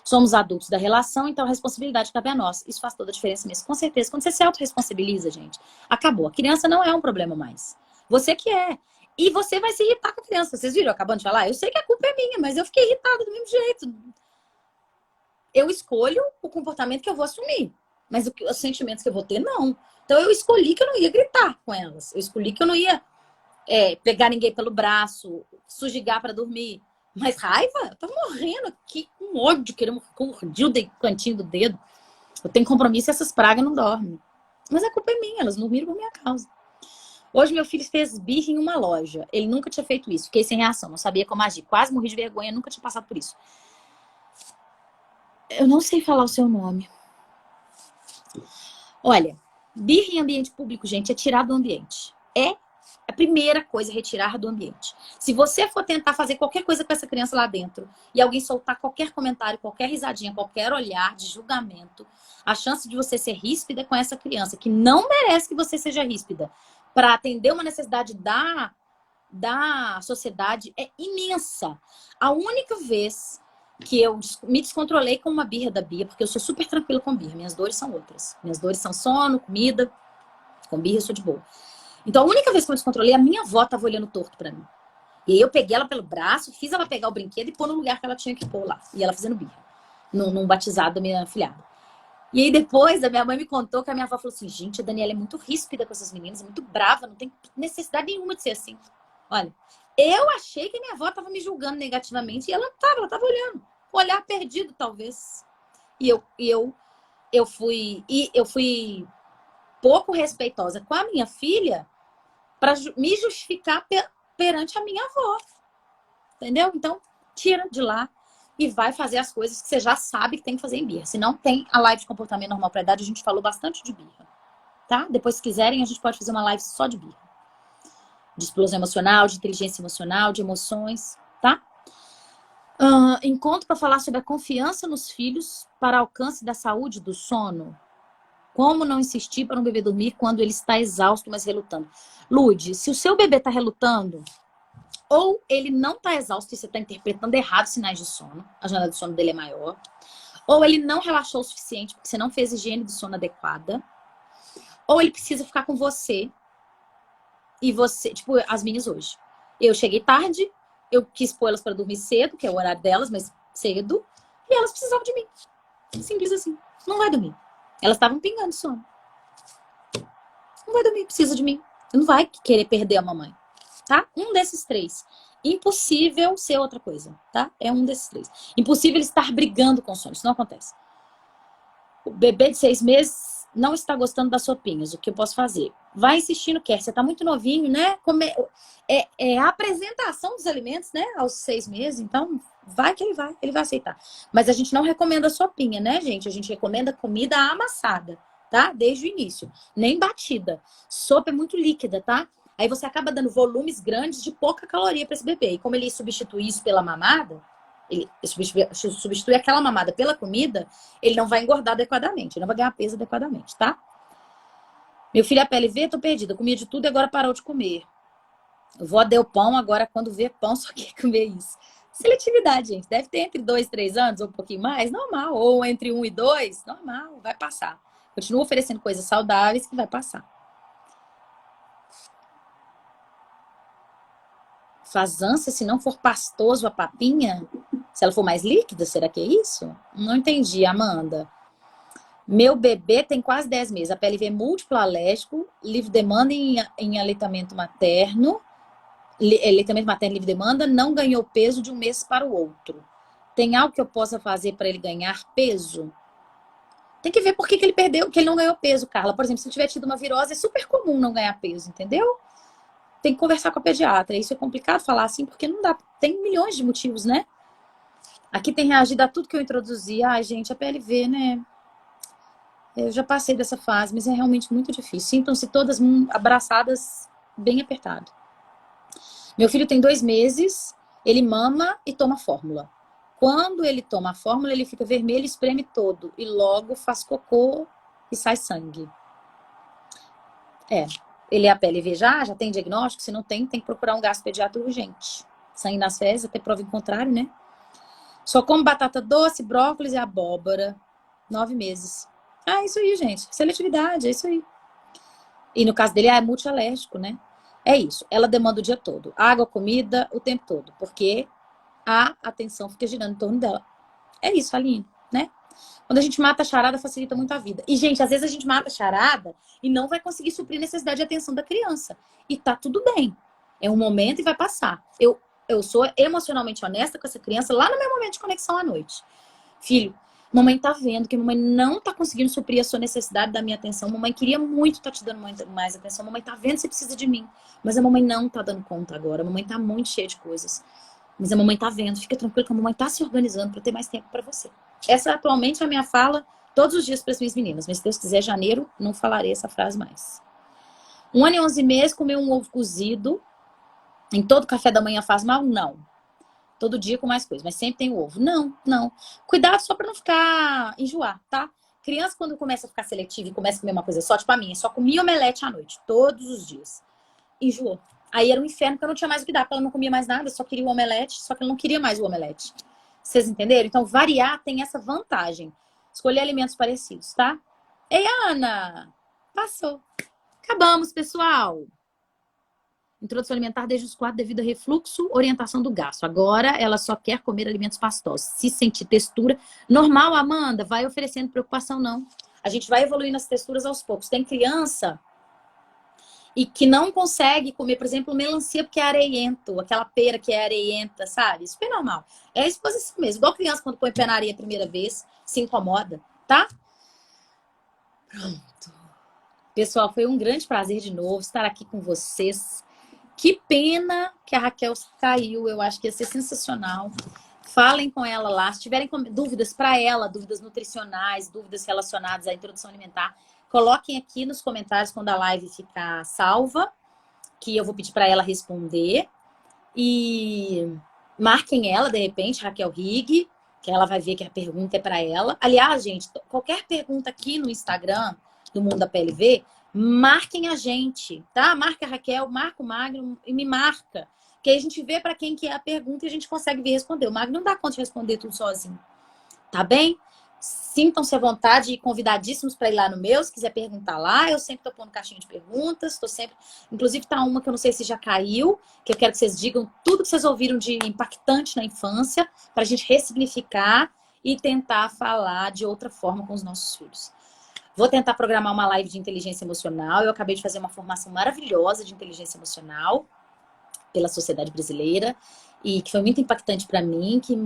Somos adultos da relação, então a responsabilidade cabe a nós. Isso faz toda a diferença mesmo. Com certeza, quando você se autorresponsabiliza, gente, acabou. A criança não é um problema mais. Você que é. E você vai se irritar com a criança. Vocês viram acabando de falar? Eu sei que a culpa é minha, mas eu fiquei irritada do mesmo jeito. Eu escolho o comportamento que eu vou assumir. Mas os sentimentos que eu vou ter, não. Então eu escolhi que eu não ia gritar com elas. Eu escolhi que eu não ia pegar ninguém pelo braço, sujigar para dormir. Mas raiva? Eu tô morrendo aqui com ódio, querendo morder o cantinho do dedo. Eu tenho compromisso e essas pragas não dormem. Mas a culpa é minha, elas não dormiram por minha causa. Hoje meu filho fez birra em uma loja. Ele nunca tinha feito isso. Fiquei sem reação, não sabia como agir. Quase morri de vergonha, nunca tinha passado por isso. Eu não sei falar o seu nome. Olha, birra em ambiente público, gente, é tirar do ambiente. É a primeira coisa, retirar do ambiente. Se você for tentar fazer qualquer coisa com essa criança lá dentro e alguém soltar qualquer comentário, qualquer risadinha, qualquer olhar de julgamento, a chance de você ser ríspida com essa criança, que não merece que você seja ríspida, para atender uma necessidade da sociedade, é imensa. A única vez que eu me descontrolei com uma birra da Bia, porque eu sou super tranquila com birra, minhas dores são outras. Minhas dores são sono, comida, com birra eu sou de boa. Então a única vez que eu me descontrolei, a minha avó tava olhando torto pra mim. E aí eu peguei ela pelo braço, fiz ela pegar o brinquedo e pôr no lugar que ela tinha que pôr lá. E ela fazendo birra, num batizado da minha filhada. E aí depois a minha mãe me contou que a minha avó falou assim, gente, a Daniela é muito ríspida com essas meninas, é muito brava, não tem necessidade nenhuma de ser assim. Olha, eu achei que minha avó tava me julgando negativamente e ela tava olhando. Um olhar perdido, talvez. Eu fui pouco respeitosa com a minha filha para me justificar perante a minha avó. Entendeu? Então, tira de lá e vai fazer as coisas que você já sabe que tem que fazer em birra. Se não tem a live de comportamento normal para idade, a gente falou bastante de birra. Tá? Depois, se quiserem, a gente pode fazer uma live só de birra. De explosão emocional, de inteligência emocional, de emoções, tá? Encontro para falar sobre a confiança nos filhos para alcance da saúde do sono. Como não insistir para um bebê dormir quando ele está exausto, mas relutando? Lude, se o seu bebê está relutando, ou ele não está exausto e você está interpretando errado os sinais de sono, a janela de sono dele é maior, ou ele não relaxou o suficiente porque você não fez higiene de sono adequada, ou ele precisa ficar com você e você, tipo as minhas hoje. Eu cheguei tarde, eu quis pôr elas para dormir cedo, que é o horário delas, mas cedo, e elas precisavam de mim. Simples assim. Não vai dormir. Elas estavam pingando sono. Não vai dormir, precisa de mim. Não vai querer perder a mamãe, tá? Um desses três. Impossível ser outra coisa, tá? É um desses três. Impossível estar brigando com sono, isso não acontece. O bebê de 6 meses não está gostando das sopinhas, o que eu posso fazer? Vai insistindo, quer. Você tá muito novinho, né? É a apresentação dos alimentos, né? Aos 6 meses, então vai que ele vai aceitar. Mas a gente não recomenda sopinha, né, gente? A gente recomenda comida amassada, tá? Desde o início. Nem batida. Sopa é muito líquida, tá? Aí você acaba dando volumes grandes de pouca caloria para esse bebê. E como ele substitui isso pela mamada, ele substitui aquela mamada pela comida, ele não vai engordar adequadamente, ele não vai ganhar peso adequadamente, tá? Meu filho é PLV, tô perdida. Comia de tudo e agora parou de comer. Vó deu pão, agora quando vê pão só quer comer isso. Seletividade, gente. Deve ter entre 2 e 3 anos, ou um pouquinho mais, normal. Ou entre 1 e 2, normal, vai passar. Continua oferecendo coisas saudáveis que vai passar. Faz ânsia se não for pastoso a papinha? Se ela for mais líquida, será que é isso? Não entendi, Amanda. Meu bebê tem quase 10 meses. A PLV é múltiplo alérgico, livre demanda em aleitamento materno. Aleitamento materno livre demanda, não ganhou peso de um mês para o outro. Tem algo que eu possa fazer para ele ganhar peso? Tem que ver por que ele perdeu, que ele não ganhou peso, Carla. Por exemplo, se ele tiver tido uma virose, é super comum não ganhar peso, entendeu? Tem que conversar com a pediatra. Isso é complicado falar assim, porque não dá. Tem milhões de motivos, né? Aqui tem reagido a tudo que eu introduzi. Ai, gente, a PLV, né? Eu já passei dessa fase, mas é realmente muito difícil. Sintam-se todas abraçadas, bem apertado. Meu filho tem 2 meses, ele mama e toma fórmula. Quando ele toma a fórmula, ele fica vermelho, espreme todo. E logo faz cocô e sai sangue. Ele é a PLV já tem diagnóstico? Se não tem, tem que procurar um gastropediatra urgente. Sangue nas fezes, até prova em contrário, né? Só come batata doce, brócolis e abóbora. 9 meses. Ah, isso aí, gente. Seletividade, é isso aí. E no caso dele, é multialérgico, né? É isso. Ela demanda o dia todo. Água, comida, o tempo todo. Porque a atenção fica girando em torno dela. É isso, Aline, né? Quando a gente mata a charada, facilita muito a vida. E, gente, às vezes a gente mata a charada e não vai conseguir suprir a necessidade de atenção da criança. E tá tudo bem. É um momento e vai passar. Eu sou emocionalmente honesta com essa criança lá no meu momento de conexão à noite. Filho, Mamãe tá vendo que mamãe não tá conseguindo suprir a sua necessidade da minha atenção. Mamãe queria muito tá te dando mais atenção. Mamãe tá vendo que você precisa de mim. Mas a mamãe não tá dando conta agora. A mamãe tá muito cheia de coisas. Mas a mamãe tá vendo. Fica tranquila que a mamãe tá se organizando para ter mais tempo para você. Essa atualmente é a minha fala todos os dias para as minhas meninas. Mas se Deus quiser, janeiro, não falarei essa frase mais. 1 ano e 11 meses, comer um ovo cozido. Em todo café da manhã faz mal? Não. Todo dia com mais coisa, mas sempre tem o ovo. Não, não. Cuidado só pra não ficar enjoar, tá? Criança, quando começa a ficar seletiva e começa a comer uma coisa só, tipo a minha, só comia omelete à noite, todos os dias. Enjoou. Aí era um inferno, porque eu não tinha mais o que dar, porque ela não comia mais nada, só queria o omelete, só que ela não queria mais o omelete. Vocês entenderam? Então, variar tem essa vantagem. Escolher alimentos parecidos, tá? Ei, Ana! Passou. Acabamos, pessoal. Introdução alimentar desde os 4 devido a refluxo, orientação do gasto. Agora ela só quer comer alimentos pastosos. Se sentir textura normal, Amanda, vai oferecendo preocupação não. A gente vai evoluindo as texturas aos poucos. Tem criança e que não consegue comer, por exemplo, melancia porque é areiento, aquela pera que é areienta, sabe? Isso é normal. É a exposição mesmo. Igual criança quando põe pé na areia a primeira vez, se incomoda, tá? Pronto. Pessoal, foi um grande prazer de novo estar aqui com vocês. Que pena que a Raquel caiu. Eu acho que ia ser sensacional. Falem com ela lá. Se tiverem dúvidas para ela, dúvidas nutricionais, dúvidas relacionadas à introdução alimentar, coloquem aqui nos comentários quando a live ficar salva, que eu vou pedir para ela responder. E marquem ela, de repente, Raquel Rig, que ela vai ver que a pergunta é para ela. Aliás, gente, qualquer pergunta aqui no Instagram do Mundo da PLV, marquem a gente, tá? Marca a Raquel, marca o Magno e me marca. Que aí a gente vê para quem que é a pergunta e a gente consegue vir responder. O Magno não dá conta de responder tudo sozinho. Tá bem? Sintam-se à vontade e convidadíssimos para ir lá no meu, se quiser perguntar lá. Eu sempre tô pondo caixinha de perguntas, tô sempre... Inclusive tá uma que eu não sei se já caiu, que eu quero que vocês digam tudo que vocês ouviram de impactante na infância, para a gente ressignificar e tentar falar de outra forma com os nossos filhos. Vou tentar programar uma live de inteligência emocional. Eu acabei de fazer uma formação maravilhosa de inteligência emocional pela Sociedade Brasileira e que foi muito impactante para mim, que me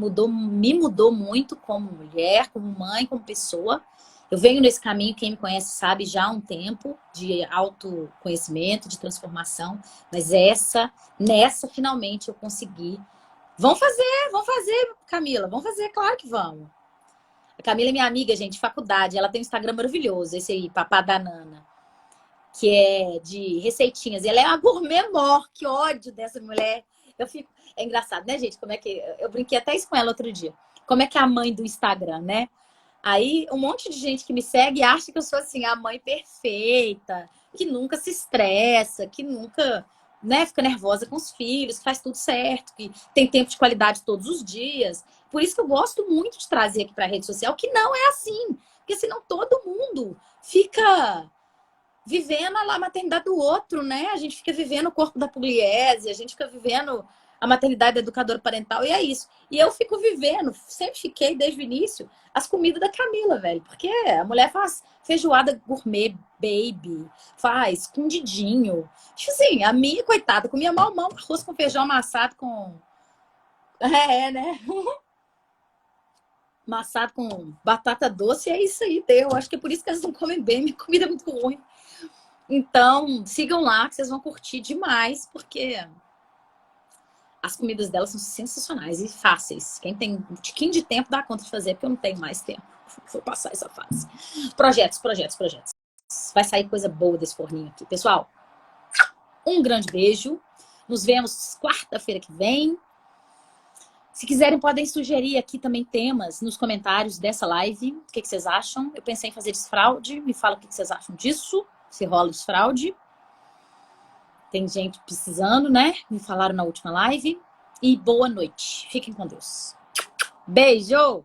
mudou muito como mulher, como mãe, como pessoa. Eu venho nesse caminho, quem me conhece sabe, já há um tempo de autoconhecimento, de transformação, mas nessa finalmente eu consegui. Vamos fazer, Camila, vamos fazer, claro que vamos. A Camila é minha amiga, gente, de faculdade. Ela tem um Instagram maravilhoso, esse aí, Papá da Nana, que é de receitinhas. E ela é uma gourmet mor, que ódio dessa mulher. É engraçado, né, gente? Como é que... Eu brinquei até isso com ela outro dia. Como é que é a mãe do Instagram, né? Aí, um monte de gente que me segue acha que eu sou, assim, a mãe perfeita, que nunca se estressa, que nunca... né, fica nervosa com os filhos, que faz tudo certo, que tem tempo de qualidade todos os dias. Por isso que eu gosto muito de trazer aqui para a rede social, que não é assim. Porque senão todo mundo fica vivendo a maternidade do outro, né? A gente fica vivendo o corpo da pugliese, a gente fica vivendo a maternidade da educadora parental, e é isso. E eu fico vivendo, sempre fiquei desde o início, as comidas da Camila, velho. Porque a mulher faz feijoada gourmet, baby, faz escondidinho. Tipo assim, a minha, coitada, comia mal arroz com feijão amassado com... né? Amassado com batata doce, é isso aí, deu. Acho que é por isso que elas não comem bem, minha comida é muito ruim. Então, sigam lá, que vocês vão curtir demais, porque as comidas delas são sensacionais e fáceis. Quem tem um tiquinho de tempo dá conta de fazer, porque eu não tenho mais tempo. Vou passar essa fase. Projetos. Vai sair coisa boa desse forninho aqui. Pessoal, um grande beijo. Nos vemos quarta-feira que vem. Se quiserem, podem sugerir aqui também temas nos comentários dessa live. O que vocês acham? Eu pensei em fazer desfraude. Me fala o que vocês acham disso. Se rola desfraude. Tem gente precisando, né? Me falaram na última live. E boa noite. Fiquem com Deus. Beijo!